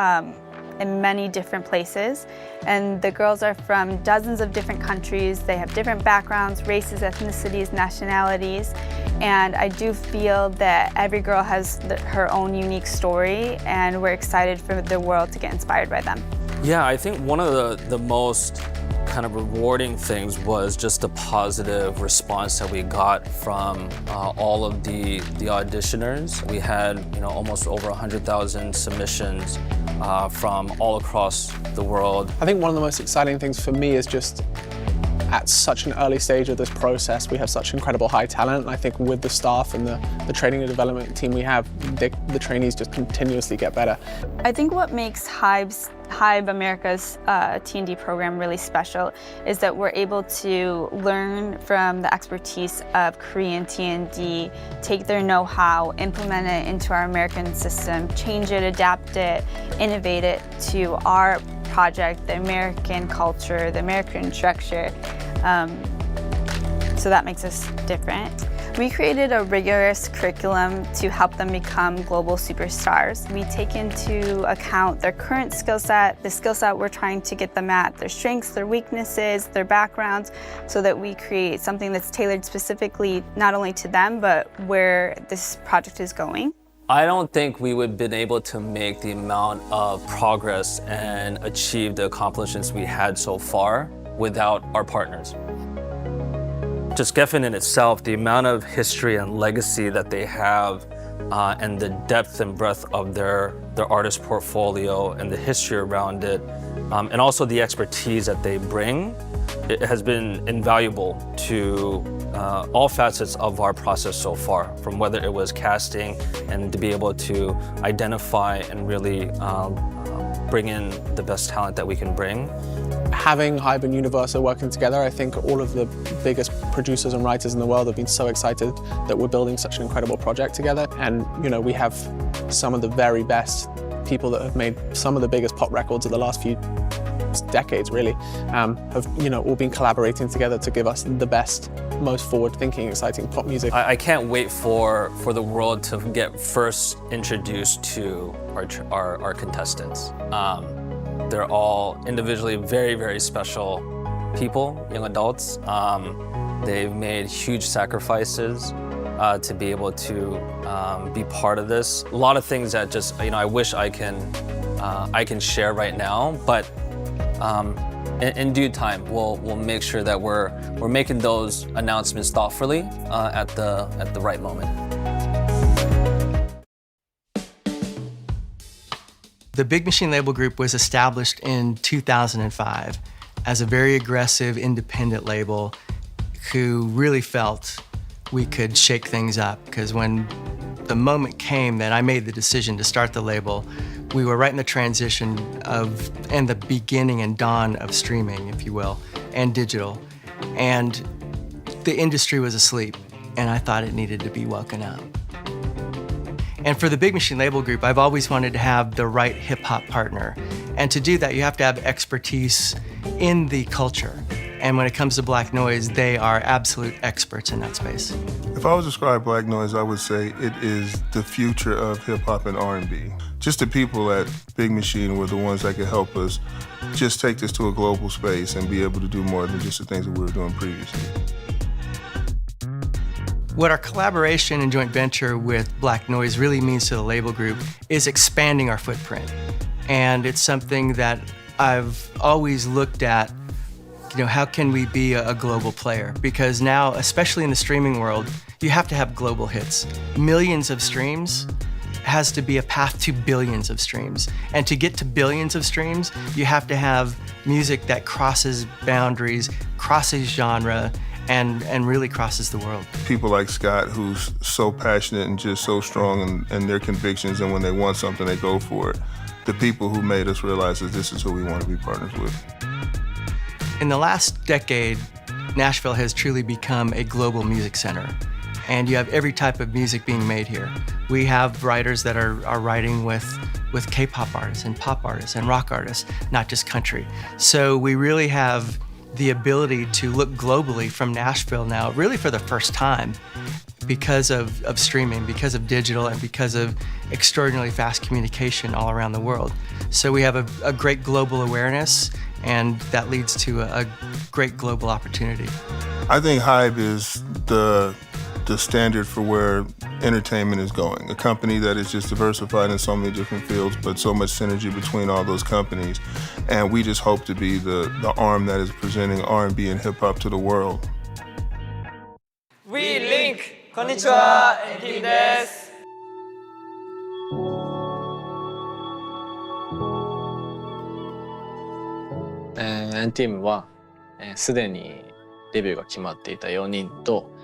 in many different places. And the girls are from dozens of different countries. They have different backgrounds, races, ethnicities, nationalities. And I do feel that every girl has her own unique story, and we're excited for the world to get inspired by them. Yeah, I think one of the most kind of rewarding things was just the positive response that we got from all of the auditioners. We had almost over 100,000 submissions from all across the world. I think one of the most exciting things for me is just at such an early stage of this process, we have such incredible high talent. And I think with the staff and the training and development team we have, the trainees just continuously get better. I think what makes Hybe America's T&D program really special is that we're able to learn from the expertise of Korean T&D, take their know-how, implement it into our American system, change it, adapt it, innovate it to our project, the American culture, the American structure. So that makes us different. We created a rigorous curriculum to help them become global superstars. We take into account their current skill set, the skill set we're trying to get them at, their strengths, their weaknesses, their backgrounds, so that we create something that's tailored specifically not only to them, but where this project is going. I don't think we would have been able to make the amount of progress and achieve the accomplishments we had so far without our partners. Just Geffen in itself, the amount of history and legacy that they have and the depth and breadth of their artist portfolio and the history around it, and also the expertise that they bring, it has been invaluable to all facets of our process so far, from whether it was casting and to be able to identify and really bring in the best talent that we can bring. Having Hybe and Universal working together, I think all of the biggest producers and writers in the world have been so excited that we're building such an incredible project together. And we have some of the very best people that have made some of the biggest pop records of the last few decades, really, have all been collaborating together to give us the best, most forward-thinking, exciting pop music. I can't wait for the world to get first introduced to our contestants. They're all individually very, very special people, young adults. They've made huge sacrifices to be able to be part of this. A lot of things that just I wish I can share right now, but in due time we'll make sure that we're making those announcements thoughtfully at the right moment. The Big Machine Label Group was established in 2005 as a very aggressive independent label who really felt we could shake things up, because when the moment came that I made the decision to start the label, we were right in the transition of, and the beginning and dawn of streaming, if you will, and digital. And the industry was asleep, and I thought it needed to be woken up. And for the Big Machine Label Group, I've always wanted to have the right hip-hop partner. And to do that, you have to have expertise in the culture. And when it comes to Black Noise, they are absolute experts in that space. If I was to describe Black Noise, I would say it is the future of hip-hop and R&B. Just the people at Big Machine were the ones that could help us just take this to a global space and be able to do more than just the things that we were doing previously. What our collaboration and joint venture with Black Noise really means to the label group is expanding our footprint. And it's something that I've always looked at, how can we be a global player? Because now, especially in the streaming world, you have to have global hits. Millions of streams has to be a path to billions of streams. And to get to billions of streams, you have to have music that crosses boundaries, crosses genre, and really crosses the world. People like Scott, who's so passionate and just so strong in their convictions, and when they want something, they go for it. the people who made us realize that this is who we want to be partners with. In the last decade, Nashville has truly become a global music center, and you have every type of music being made here. We have writers that are writing with K-pop artists and pop artists and rock artists, not just country. So we really have the ability to look globally from Nashville now, really for the first time, because of streaming, because of digital, and because of extraordinarily fast communication all around the world. So we have a great global awareness, and that leads to a great global opportunity. I think Hybe is the standard for where entertainment is going. A company that is just diversified in so many different fields, but so much synergy between all those companies. And we just hope to be the arm that is presenting R&B and hip hop to the world. We Link! こんにちは、NTEAMです。NTEAM はすでにデビューが決まっていた4人と、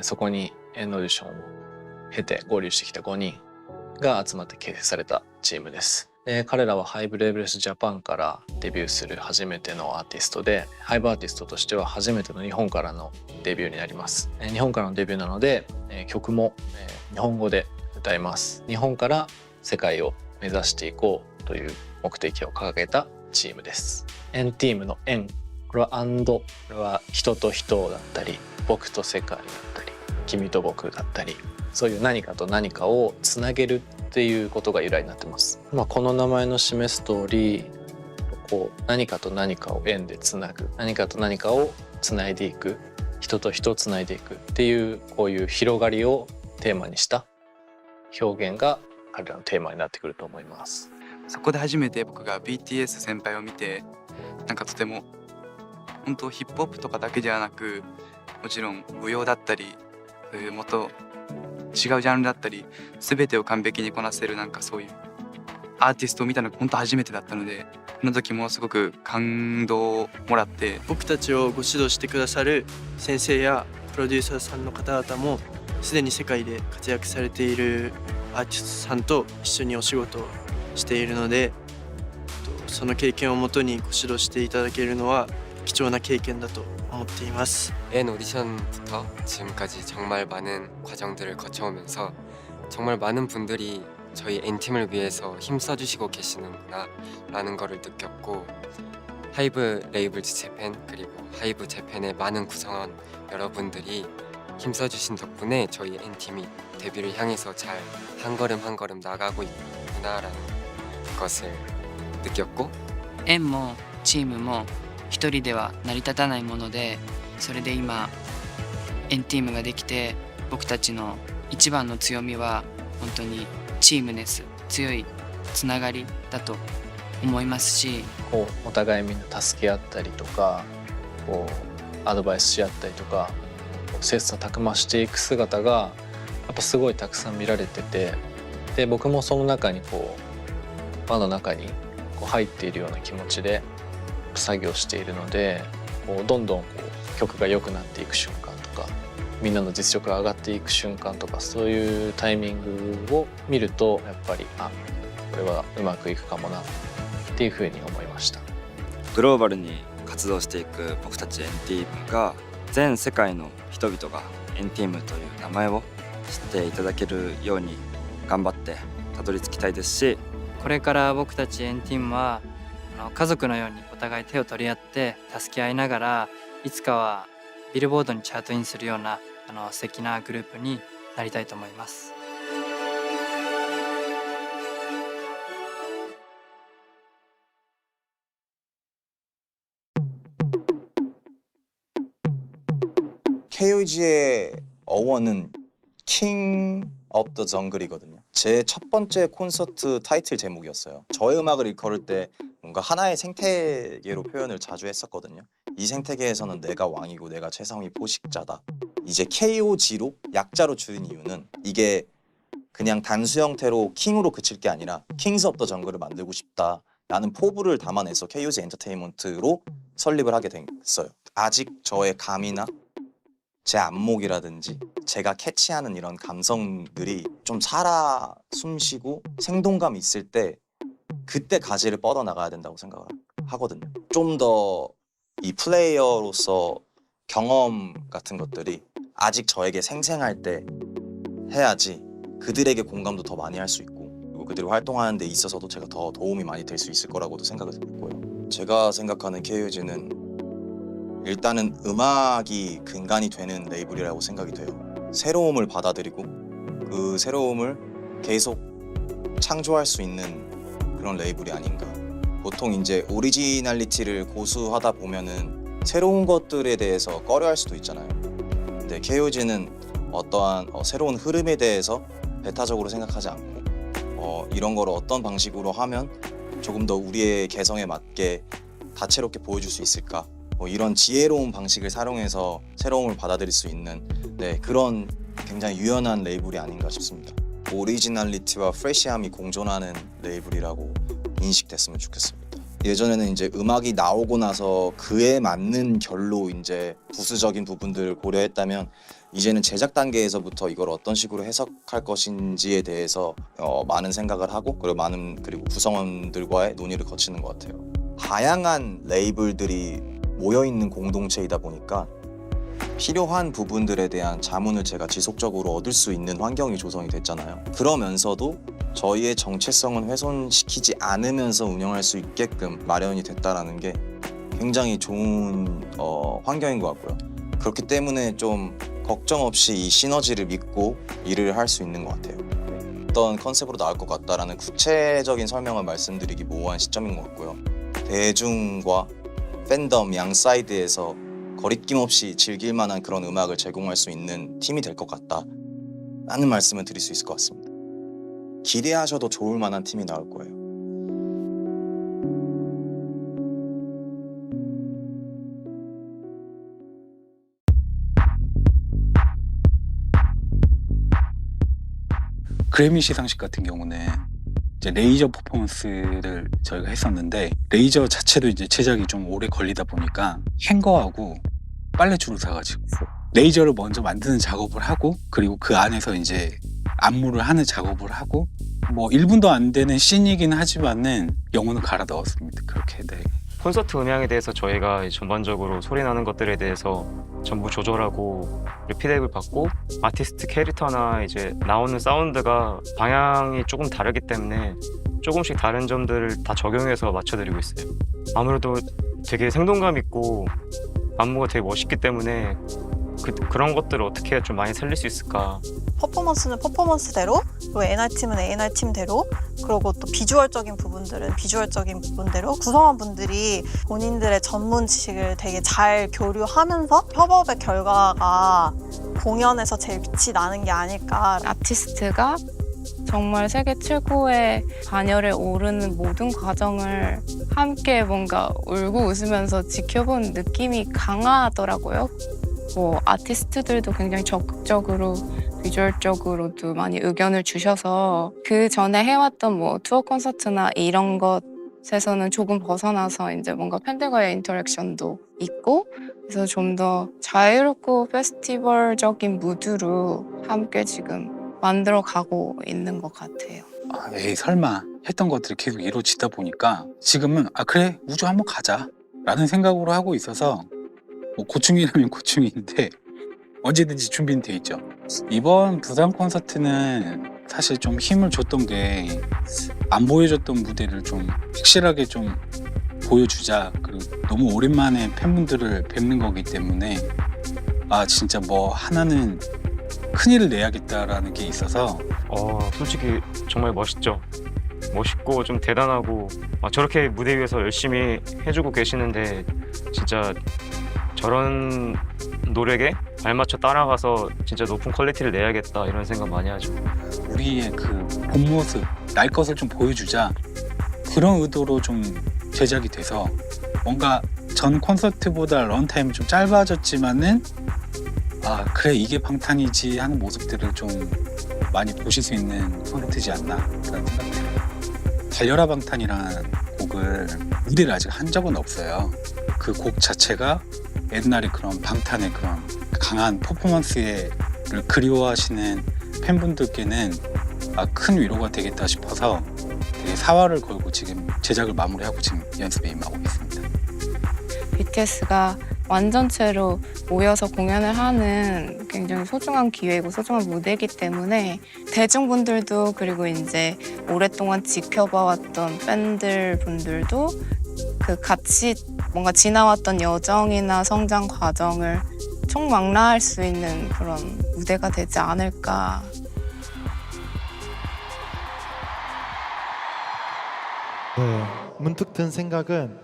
そこにオーディションを経て合流してきた5人が集まって形成されたチームです。彼らはハイブレーブレスジャパンからデビューする初めてのアーティストで、ハイブアーティストとしては初めての日本からのデビューになります。日本からのデビューなので、曲も日本語で歌います。日本から世界を目指していこうという目的を掲げたチームです。NTEAM の N、これは and、これは人と人だったり、僕と世界だったり、君と僕だったり、そういう何かと何かをつなげるっていうことが由来になってます。この名前の示す通り、何かと何かを縁でつなぐ、何かと何かをつないでいく、人と人をつないでいくっていうこういう広がりをテーマにした表現が彼らのテーマになってくると思います。そこで初めて僕が BTS 先輩を見て、なんかとても本当ヒップホップとかだけではなく、もちろん舞踊だったり、もっと違うジャンルだったり、全てを完璧にこなせるなんかそういうアーティストを見たのが本当初めてだったので、その時もすごく感動をもらって、僕たちをご指導してくださる先生やプロデューサーさんの方々もすでに世界で活躍されているアーティストさんと一緒にお仕事をしているので、その経験をもとにご指導していただけるのは貴重な経験だと思っています。N 오디션부터 지금까지 정말 많은 과정들을 거쳐오면서 정말 많은 분들이 저희 N팀을 위해서 힘써주시고 계시는구나 라는 거를 느꼈고, 하이브 레이블즈 재팬 그리고 하이브 재팬의 많은 구성원 여러분들이 힘써주신 덕분에 저희 N팀이 데뷔를 향해서 잘 한 걸음 한 걸음 나가고 있구나라는 것을 느꼈고, Nもチームも一人では成り立たないもので、それで今NTEAMができて、僕たちの一番の強みは本当にチームネス、強いつながりだと思いますし、お互いみんな助け合ったりとか、アドバイスし合ったりとか、切磋琢磨していく姿がやっぱすごいたくさん見られてて、で僕もその中に輪の中に入っているような気持ちで作業しているので、どんどん曲が良くなっていく瞬間とか、みんなの実力が上がっていく瞬間とか、そういうタイミングを見るとやっぱりこれはうまくいくかもなっていうふうに思いました。グローバルに活動していく僕たち NTEAM が全世界の人々が NTEAM という名前を知っていただけるように頑張ってたどり着きたいですし、これから僕たち NTEAM は家族のようにお互い手を取り合って助け合いながら、いつかはビルボードにチャートインするような素敵なグループになりたいと思います。KOG의 어원은 킹 of the jungle이거든요. 제 첫 번째 콘서트 타이틀 제목이었어요. 저의 음악을 일컬을 때 뭔가 하나의 생태계로 표현을 자주 했었거든요. 이 생태계에서는 내가 왕이고 내가 최상위 포식자다. 이제 KOG로 약자로 줄인 이유는 이게 그냥 단수 형태로 킹으로 그칠 게 아니라 킹스 오브 더 정글을 만들고 싶다라는 포부를 담아내서 KOG 엔터테인먼트로 설립을 하게 됐어요. 아직 저의 감이나 제 안목이라든지 제가 캐치하는 이런 감성들이 좀 살아 숨쉬고 생동감 있을 때 그때 가지를 뻗어 나가야 된다고 생각을 하거든요. 좀 더 이 플레이어로서 경험 같은 것들이 아직 저에게 생생할 때 해야지 그들에게 공감도 더 많이 할 수 있고, 그리고 그들이 활동하는 데 있어서도 제가 더 도움이 많이 될 수 있을 거라고도 생각을 했고요. 제가 생각하는 KUG는 일단은 음악이 근간이 되는 레이블이라고 생각이 돼요. 새로움을 받아들이고 그 새로움을 계속 창조할 수 있는 그런 레이블이 아닌가. 보통 이제 오리지널리티를 고수하다 보면은 새로운 것들에 대해서 꺼려할 수도 있잖아요. 근데 KUG는 어떠한 새로운 흐름에 대해서 배타적으로 생각하지 않고 이런 거를 어떤 방식으로 하면 조금 더 우리의 개성에 맞게 다채롭게 보여줄 수 있을까, 이런 지혜로운 방식을 사용해서 새로움을 받아들일 수 있는 그런 굉장히 유연한 레이블이 아닌가 싶습니다. 오리지널리티와 프레시함이 공존하는 레이블이라고 인식됐으면 좋겠습니다. 예전에는 이제 음악이 나오고 나서 그에 맞는 결로 이제 부수적인 부분들을 고려했다면, 이제는 제작 단계에서부터 이걸 어떤 식으로 해석할 것인지에 대해서 많은 생각을 하고 그리고 구성원들과의 논의를 거치는 것 같아요. 다양한 레이블들이 모여있는 공동체이다 보니까 필요한 부분들에 대한 자문을 제가 지속적으로 얻을 수 있는 환경이 조성이 됐잖아요. 그러면서도 저희의 정체성은 훼손시키지 않으면서 운영할 수 있게끔 마련이 됐다는 게 굉장히 좋은 환경인 것 같고요. 그렇기 때문에 좀 걱정 없이 이 시너지를 믿고 일을 할 수 있는 것 같아요. 어떤 컨셉으로 나올 것 같다라는 구체적인 설명을 말씀드리기 모호한 시점인 것 같고요. 대중과 팬덤 양 사이드에서 거리낌 없이 즐길 만한 그런 음악을 제공할 수 있는 팀이 될 것 같다라는 말씀을 드릴 수 있을 것 같습니다. 기대하셔도 좋을 만한 팀이 나올 거예요. 그래미 시상식 같은 경우는 이제 레이저 퍼포먼스를 저희가 했었는데, 레이저 자체도 이제 제작이 좀 오래 걸리다 보니까 행거하고 빨래줄을 사가지고 레이저를 먼저 만드는 작업을 하고, 그리고 그 안에서 이제 안무를 하는 작업을 하고, 뭐 1분도 안 되는 씬이긴 하지만은 영혼을 갈아 넣었습니다. 그렇게. 콘서트 음향에 대해서 저희가 전반적으로 소리 나는 것들에 대해서 전부 조절하고 피드백을 받고, 아티스트 캐릭터나 이제 나오는 사운드가 방향이 조금 다르기 때문에 조금씩 다른 점들을 다 적용해서 맞춰드리고 있어요. 아무래도 되게 생동감 있고 안무가 되게 멋있기 때문에 그런 것들을 어떻게 좀 많이 살릴 수 있을까. 퍼포먼스는 퍼포먼스대로, 그리고 A&R팀은 A&R팀대로, 그리고 또 비주얼적인 부분들은 비주얼적인 부분대로 구성원분들이 본인들의 전문 지식을 되게 잘 교류하면서 협업의 결과가 공연에서 제일 빛이 나는 게 아닐까. 아티스트가 정말 세계 최고의 반열에 오르는 모든 과정을 함께 뭔가 울고 웃으면서 지켜본 느낌이 강하더라고요. 뭐 아티스트들도 굉장히 적극적으로 비주얼적으로도 많이 의견을 주셔서 그 전에 해왔던 뭐 투어 콘서트나 이런 것에서는 조금 벗어나서 이제 뭔가 팬들과의 인터랙션도 있고, 그래서 좀 더 자유롭고 페스티벌적인 무드로 함께 지금 만들어가고 있는 것 같아요. 에이 설마 했던 것들이 계속 이루어지다 보니까 지금은 그래 우주 한번 가자 라는 생각으로 하고 있어서, 뭐 고충이라면 고충인데 언제든지 준비는 돼 있죠. 이번 부산 콘서트는 사실 좀 힘을 줬던 게 안 보여줬던 무대를 좀 확실하게 좀 보여주자, 그리고 너무 오랜만에 팬분들을 뵙는 거기 때문에 진짜 뭐 하나는 큰일을 내야겠다라는 게 있어서 솔직히 정말 멋있죠. 멋있고 좀 대단하고 저렇게 무대 위에서 열심히 해주고 계시는데 진짜 저런 노력에 발맞춰 따라가서 진짜 높은 퀄리티를 내야겠다 이런 생각 많이 하죠. 우리의 그 본 모습, 날 것을 좀 보여주자, 그런 의도로 좀 제작이 돼서 뭔가 전 콘서트보다 런타임이 좀 짧아졌지만은 그래 이게 방탄이지 하는 모습들을 좀 많이 보실 수 있는 콘서트지 않나 그런 생각이 들어요. 달려라 방탄이라는 곡을 무대를 아직 한 적은 없어요. 그 곡 자체가 옛날에 그런 방탄의 그런 강한 퍼포먼스를 그리워하시는 팬분들께는 큰 위로가 되겠다 싶어서 되게 되게 사활을 걸고 지금 제작을 마무리하고 지금 연습에 임하고 있습니다. BTS가 완전체로 모여서 공연을 하는 굉장히 소중한 기회이고 소중한 무대이기 때문에 대중분들도 그리고 이제 오랫동안 지켜봐왔던 팬들 분들도 그 같이 뭔가 지나왔던 여정이나 성장 과정을 총망라할 수 있는 그런 무대가 되지 않을까. 네, 문득 든 생각은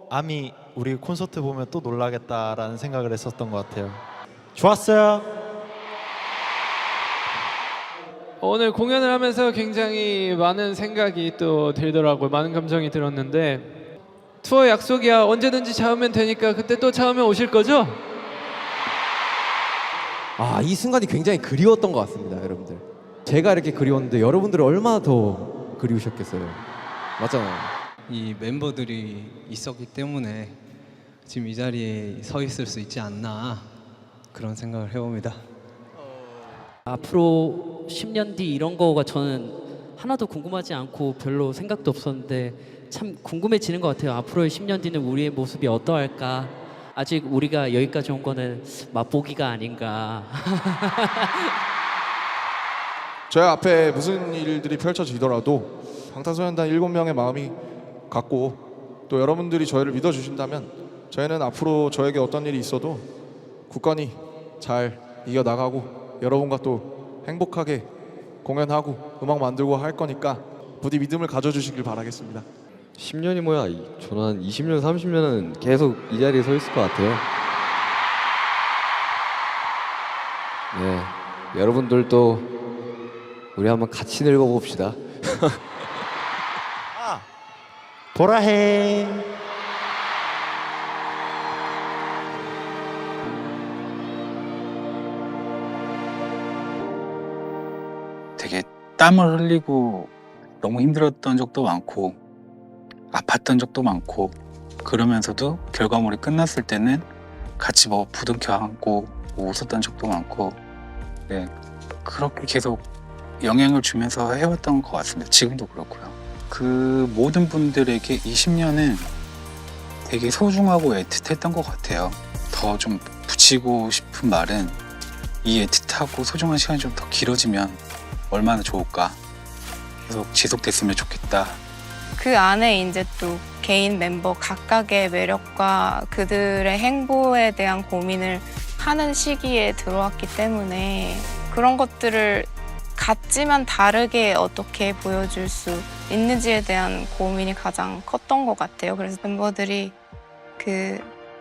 아미 우리 콘서트 보면 또 놀라겠다라는 생각을 했었던 것 같아요. 좋았어요. 오늘 공연을 하면서 굉장히 많은 생각이 또 들더라고요. 많은 감정이 들었는데 투어 약속이야. 언제든지 잡으면 되니까 그때 또 잡으면 오실 거죠? 아, 이 순간이 굉장히 그리웠던 것 같습니다, 여러분들. 제가 이렇게 그리웠는데 여러분들은 얼마나 더 그리우셨겠어요. 맞잖아요. 이 멤버들이 있었기 때문에 지금 이 자리에 서 있을 수 있지 않나 그런 생각을 해봅니다. 앞으로 10년 뒤 이런 거가 저는 하나도 궁금하지 않고 별로 생각도 없었는데 참 궁금해지는 것 같아요. 앞으로의 10년 뒤는 우리의 모습이 어떠할까? 아직 우리가 여기까지 온 거는 맛보기가 아닌가. 저희 앞에 무슨 일들이 펼쳐지더라도 방탄소년단 7명의 마음이 같고 또 여러분들이 저희를 믿어주신다면 저희는 앞으로 저에게 어떤 일이 있어도 굳건히 잘 이겨나가고 여러분과 또 행복하게 공연하고 음악 만들고 할 거니까 부디 믿음을 가져주시길 바라겠습니다. 10년이 뭐야? 저는 한 20년, 30년은 계속 이 자리에 서 있을 것 같아요. 네, 여러분들도 우리 한번 같이 늙어봅시다. 보라해. 되게 땀을 흘리고 너무 힘들었던 적도 많고 아팠던 적도 많고 그러면서도 결과물이 끝났을 때는 같이 뭐 부둥켜 안고 뭐 웃었던 적도 많고 네, 그렇게 계속 영향을 주면서 해왔던 것 같습니다. 지금도 그렇고요. 그 모든 분들에게 20년은 되게 소중하고 애틋했던 것 같아요. 더 좀 붙이고 싶은 말은 이 애틋하고 소중한 시간이 좀 더 길어지면 얼마나 좋을까. 계속 지속됐으면 좋겠다. 그 안에 이제 또 개인 멤버 각각의 매력과 그들의 행보에 대한 고민을 하는 시기에 들어왔기 때문에 그런 것들을 같지만 다르게 어떻게 보여줄 수 있는지에 대한 고민이 가장 컸던 것 같아요. 그래서 멤버들이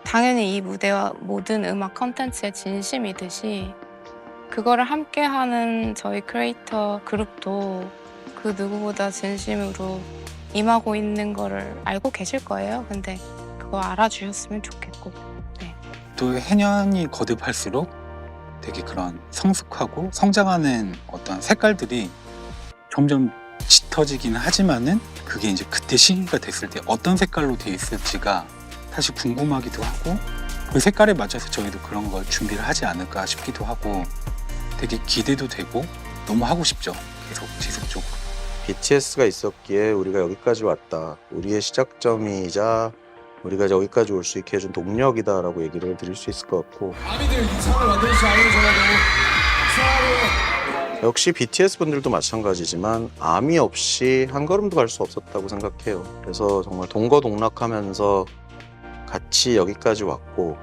당연히 이 무대와 모든 음악 컨텐츠에 진심이듯이 그거를 함께하는 저희 크리에이터 그룹도 그 누구보다 진심으로 임하고 있는 거를 알고 계실 거예요. 근데 그거 알아주셨으면 좋겠고. 네. 또 해년이 거듭할수록 되게 그런 성숙하고 성장하는 어떤 색깔들이 점점 짙어지기는 하지만은 그게 이제 그때 시기가 됐을 때 어떤 색깔로 돼 있을지가 사실 궁금하기도 하고 그 색깔에 맞춰서 저희도 그런 걸 준비를 하지 않을까 싶기도 하고 되게 기대도 되고 너무 하고 싶죠. 계속 지속적으로. BTS가 있었기에 우리가 여기까지 왔다. 우리의 시작점이자 우리가 여기까지 올 수 있게 해준 동력이다라고 얘기를 드릴 수 있을 것 같고 아미들 이 상을 만들지 않은 저라도 역시 BTS 분들도 마찬가지지만 아미 없이 한 걸음도 갈 수 없었다고 생각해요. 그래서 정말 동거동락하면서 같이 여기까지 왔고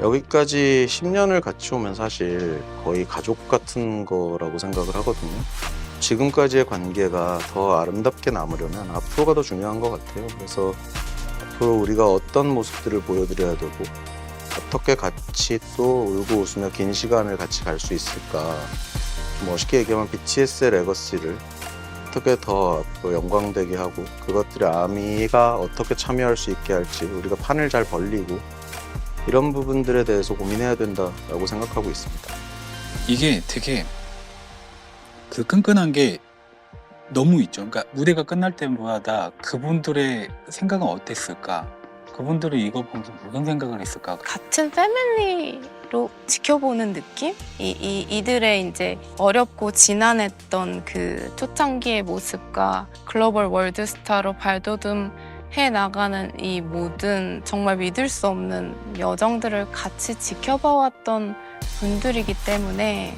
여기까지 10년을 같이 오면 사실 거의 가족 같은 거라고 생각을 하거든요. 지금까지의 관계가 더 아름답게 남으려면 앞으로가 더 중요한 것 같아요. 그래서 앞으로 우리가 어떤 모습들을 보여드려야 되고 어떻게 같이 또 울고 웃으며 긴 시간을 같이 갈 수 있을까. 멋있게 얘기하면 BTS의 레거시를 어떻게 더 앞으로 영광되게 하고 그것들이 아미가 어떻게 참여할 수 있게 할지 우리가 판을 잘 벌리고 이런 부분들에 대해서 고민해야 된다라고 생각하고 있습니다. 이게 되게 그 끈끈한 게 너무 있죠. 그러니까 무대가 끝날 때마다 그분들의 생각은 어땠을까? 그분들은 이거 보면서 무슨 생각을 했을까? 같은 패밀리로 지켜보는 느낌? 이들의 이제 어렵고 지난했던 그 초창기의 모습과 글로벌 월드스타로 발돋움해 나가는 이 모든 정말 믿을 수 없는 여정들을 같이 지켜봐왔던 분들이기 때문에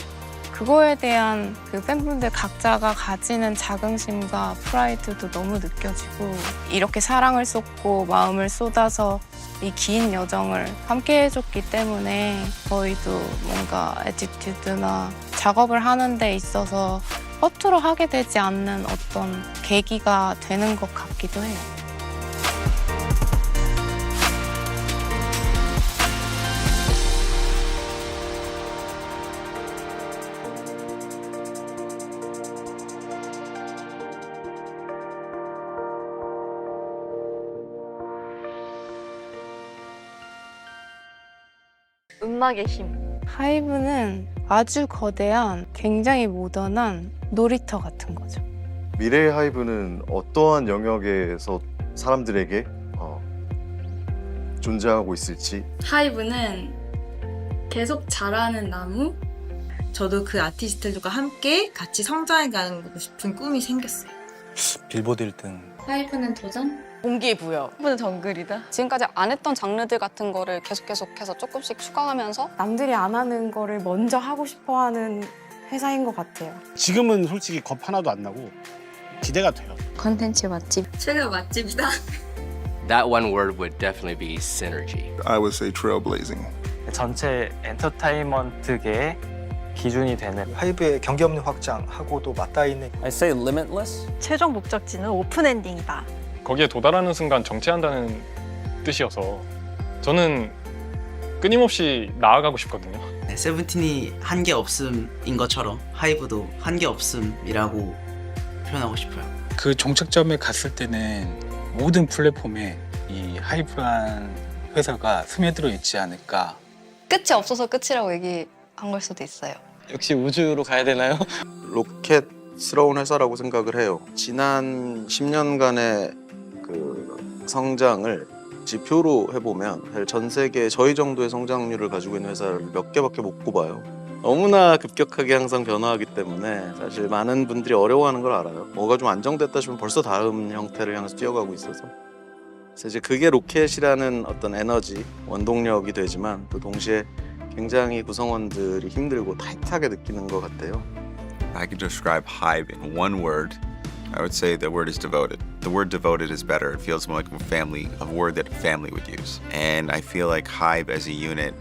그거에 대한 그 팬분들 각자가 가지는 자긍심과 프라이드도 너무 느껴지고 이렇게 사랑을 쏟고 마음을 쏟아서 이 긴 여정을 함께 해줬기 때문에 저희도 뭔가 애티튜드나 작업을 하는 데 있어서 허투루 하게 되지 않는 어떤 계기가 되는 것 같기도 해요. 음악의 힘. 하이브는 아주 거대한 굉장히 모던한 놀이터 같은 거죠. 미래의 하이브는 어떠한 영역에서 사람들에게 존재하고 있을지. 하이브는 계속 자라는 나무. 저도 그 아티스트들과 함께 같이 성장해가고 싶은 꿈이 생겼어요. 빌보드 1등. 하이브는 도전? 동기부여. 하이브는 정글이다. 지금까지 안 했던 장르들 같은 거를 계속해서 조금씩 추가하면서 남들이 안 하는 거를 먼저 하고 싶어하는 회사인 것 같아요. 지금은 솔직히 겁 하나도 안 나고 기대가 돼요. 컨텐츠 맛집. 최고 맛집이다. That one word would definitely be synergy. I would say trailblazing. 전체 엔터테인먼트계의 기준이 되는 하이브의 경기 없는 확장하고도 맞닿아 있는. I say limitless. 최종 목적지는 오픈 엔딩이다. 거기에 도달하는 순간 정체한다는 뜻이어서 저는 끊임없이 나아가고 싶거든요. 세븐틴이 한계 없음인 것처럼 하이브도 한계 없음이라고 표현하고 싶어요. 그 종착점에 갔을 때는 모든 플랫폼에 이 하이브란 회사가 스며들어 있지 않을까. 끝이 없어서 끝이라고 얘기한 걸 수도 있어요. 역시 우주로 가야 되나요? 로켓스러운 회사라고 생각을 해요. 지난 10년간의 그 성장을 지표로 해보면 전 세계 저희 정도의 성장률을 가지고 있는 회사를 몇 개밖에 못 꼽아요. 너무나 급격하게 항상 변화하기 때문에 사실 많은 분들이 어려워하는 걸 알아요. 뭐가 좀 안정됐다 싶으면 벌써 다음 형태를 향해서 뛰어가고 있어서. 그래서 이제 그게 로켓이라는 어떤 에너지, 원동력이 되지만 또 동시에 굉장히 구성원들이 힘들고 타이트하게 느끼는 것 같아요. I could describe Hive in one word. I would say the word is devoted. The word devoted is better. It feels more like a family, a word that a family would use. And I feel like Hive as a unit,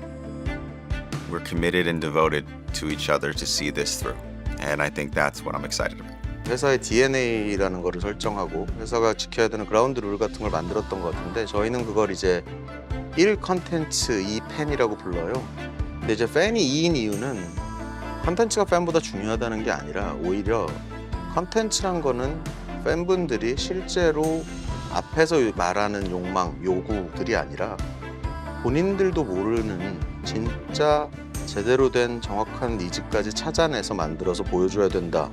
we're committed and devoted to each other to see this through. And I think that's what I'm excited about. 회사의 DNA라는 거를 설정하고 회사가 지켜야 되는 그라운드 룰 같은 걸 만들었던 것 같은데 저희는 그걸 이제 1 컨텐츠 2 팬이라고 불러요. 근데 이제 팬이 2인 이유는 컨텐츠가 팬보다 중요하다는 게 아니라 오히려 컨텐츠란 거는 팬분들이 실제로 앞에서 말하는 욕망, 요구들이 아니라 본인들도 모르는 진짜 제대로 된 정확한 니즈까지 찾아내서 만들어서 보여줘야 된다.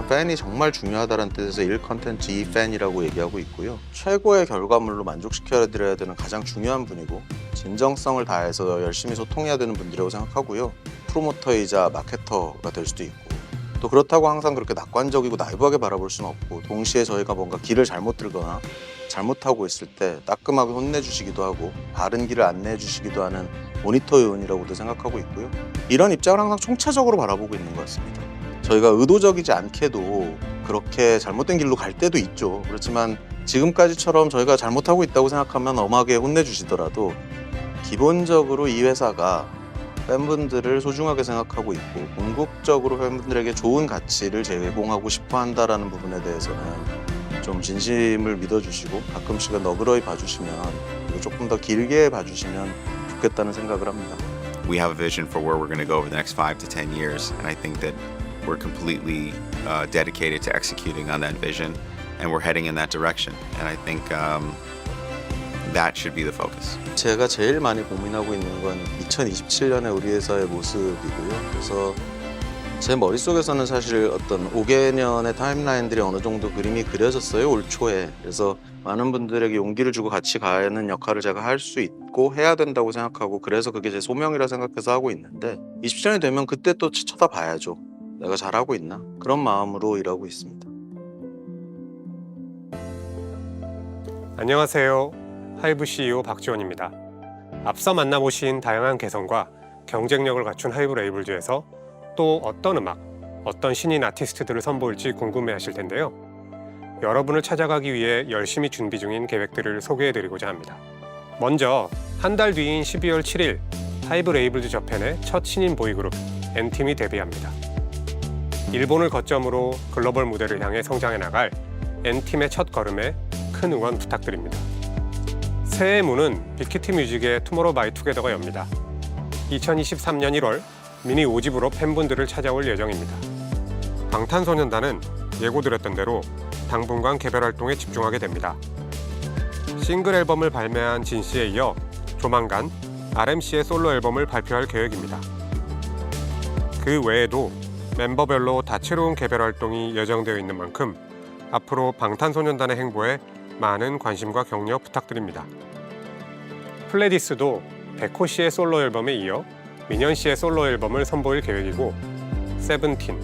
팬이 정말 중요하다는 뜻에서 1 컨텐츠 2 팬이라고 얘기하고 있고요. 최고의 결과물로 만족시켜야 드려야 되는 가장 중요한 분이고 진정성을 다해서 열심히 소통해야 되는 분들이라고 생각하고요. 프로모터이자 마케터가 될 수도 있고 또 그렇다고 항상 그렇게 낙관적이고 나이브하게 바라볼 수는 없고 동시에 저희가 뭔가 길을 잘못 들거나 잘못하고 있을 때 따끔하게 혼내주시기도 하고 바른 길을 안내해 주시기도 하는 모니터 요원이라고도 생각하고 있고요. 이런 입장을 항상 총체적으로 바라보고 있는 것 같습니다. 저희가 의도적이지 않게도 그렇게 잘못된 길로 갈 때도 있죠. 그렇지만 지금까지처럼 저희가 잘못하고 있다고 생각하면 엄하게 혼내주시더라도 기본적으로 이 회사가 팬분들을 소중하게 생각하고 있고 궁극적으로 팬분들에게 좋은 가치를 제공하고 싶어 한다는 부분에 대해서는 좀 진심을 믿어주시고 가끔씩은 너그러이 봐주시면 그리고 조금 더 길게 봐주시면 좋겠다는 생각을 합니다. We have a vision for where we're going to go over the next 5 to 10 years, and I think that we're completely dedicated to executing on that vision, and we're heading in that direction. And I think that should be the focus. 제가 제일 많이 고민하고 있는 건 2027년의 우리 회사의 모습이고요. 그래서 제 머릿속에서는 사실 어떤 5개년의 타임라인들이 어느 정도 그림이 그려졌어요, 올 초에. 그래서 많은 분들에게 용기를 주고 같이 가는 역할을 제가 할 수 있고 해야 된다고 생각하고, 그래서 그게 제 소명이라 생각해서 하고 있는데, 20전이 되면 그때 또 쳐다봐야죠. 내가 잘하고 있나? 그런 마음으로 일하고 있습니다. 안녕하세요. 하이브 CEO 박지원입니다. 앞서 만나보신 다양한 개성과 경쟁력을 갖춘 하이브 레이블즈에서 또 어떤 음악, 어떤 신인 아티스트들을 선보일지 궁금해하실 텐데요. 여러분을 찾아가기 위해 열심히 준비 중인 계획들을 소개해드리고자 합니다. 먼저 한 달 뒤인 12월 7일 하이브 레이블즈 저편의 첫 신인 보이그룹 N팀이 데뷔합니다. 일본을 거점으로 글로벌 무대를 향해 성장해 나갈 N팀의 첫 걸음에 큰 응원 부탁드립니다. 새해 문은 빅히트 뮤직의 투모로우 바이 투게더가 엽니다. 2023년 1월 미니 5집으로 팬분들을 찾아올 예정입니다. 방탄소년단은 예고드렸던 대로 당분간 개별 활동에 집중하게 됩니다. 싱글 앨범을 발매한 진씨에 이어 조만간 RMC의 솔로 앨범을 발표할 계획입니다. 그 외에도 멤버별로 다채로운 개별 활동이 예정되어 있는 만큼 앞으로 방탄소년단의 행보에 많은 관심과 격려 부탁드립니다. 플레디스도 백호 씨의 솔로 앨범에 이어 민현 씨의 솔로 앨범을 선보일 계획이고, 세븐틴,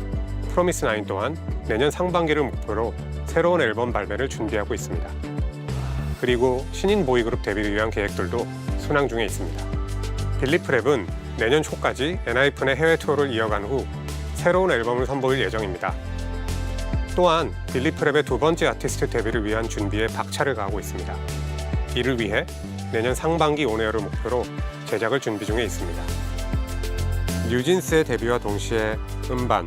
프로미스 나인 또한 내년 상반기를 목표로 새로운 앨범 발매를 준비하고 있습니다. 그리고 신인 보이그룹 데뷔를 위한 계획들도 순항 중에 있습니다. 빌리프랩은 내년 초까지 엔하이픈의 해외 투어를 이어간 후 새로운 앨범을 선보일 예정입니다. 또한 빌리프랩의 두 번째 아티스트 데뷔를 위한 준비에 박차를 가하고 있습니다. 이를 위해 내년 상반기 온에어를 목표로 제작을 준비 중에 있습니다. 뉴진스의 데뷔와 동시에 음반,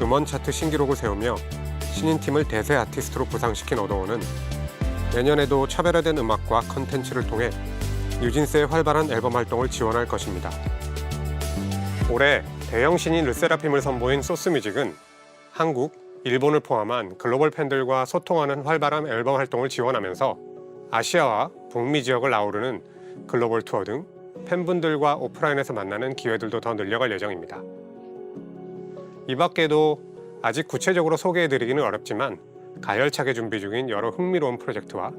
음원 차트 신기록을 세우며 신인팀을 대세 아티스트로 부상시킨 어도어는 내년에도 차별화된 음악과 컨텐츠를 통해 뉴진스의 활발한 앨범 활동을 지원할 것입니다. 올해 대형 신인 르세라핌을 선보인 소스뮤직은 한국, 일본을 포함한 글로벌 팬들과 소통하는 활발한 앨범 활동을 지원하면서 아시아와 북미 지역을 아우르는 글로벌 투어 등 팬분들과 오프라인에서 만나는 기회들도 더 늘려갈 예정입니다. 이 밖에도 아직 구체적으로 소개해드리기는 어렵지만 가열차게 준비 중인 여러 흥미로운 프로젝트와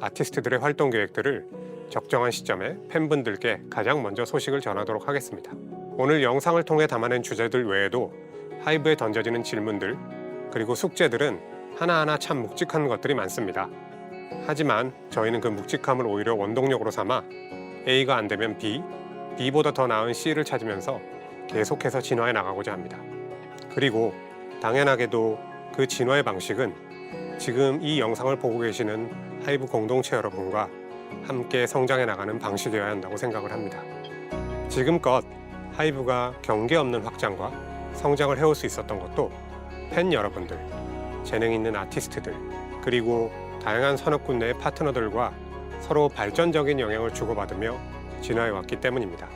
아티스트들의 활동 계획들을 적정한 시점에 팬분들께 가장 먼저 소식을 전하도록 하겠습니다. 오늘 영상을 통해 담아낸 주제들 외에도 하이브에 던져지는 질문들, 그리고 숙제들은 하나하나 참 묵직한 것들이 많습니다. 하지만 저희는 그 묵직함을 오히려 원동력으로 삼아 A가 안 되면 B, B보다 더 나은 C를 찾으면서 계속해서 진화해 나가고자 합니다. 그리고 당연하게도 그 진화의 방식은 지금 이 영상을 보고 계시는 하이브 공동체 여러분과 함께 성장해 나가는 방식이어야 한다고 생각을 합니다. 지금껏 하이브가 경계 없는 확장과 성장을 해올 수 있었던 것도 팬 여러분들, 재능 있는 아티스트들, 그리고 다양한 산업군 내의 파트너들과 서로 발전적인 영향을 주고받으며 진화해 왔기 때문입니다.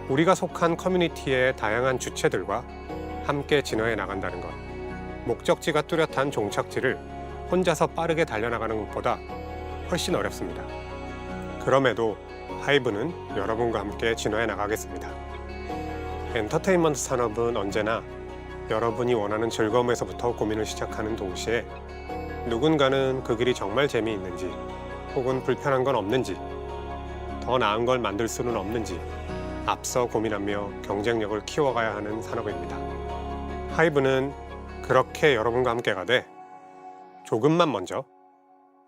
우리가 속한 커뮤니티의 다양한 주체들과 함께 진화해 나간다는 것, 목적지가 뚜렷한 종착지를 혼자서 빠르게 달려나가는 것보다 훨씬 어렵습니다. 그럼에도 하이브는 여러분과 함께 진화해 나가겠습니다. 엔터테인먼트 산업은 언제나 여러분이 원하는 즐거움에서부터 고민을 시작하는 동시에 누군가는 그 길이 정말 재미있는지 혹은 불편한 건 없는지, 더 나은 걸 만들 수는 없는지 앞서 고민하며 경쟁력을 키워가야 하는 산업입니다. 하이브는 그렇게 여러분과 함께 가되 조금만 먼저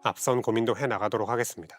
앞선 고민도 해나가도록 하겠습니다.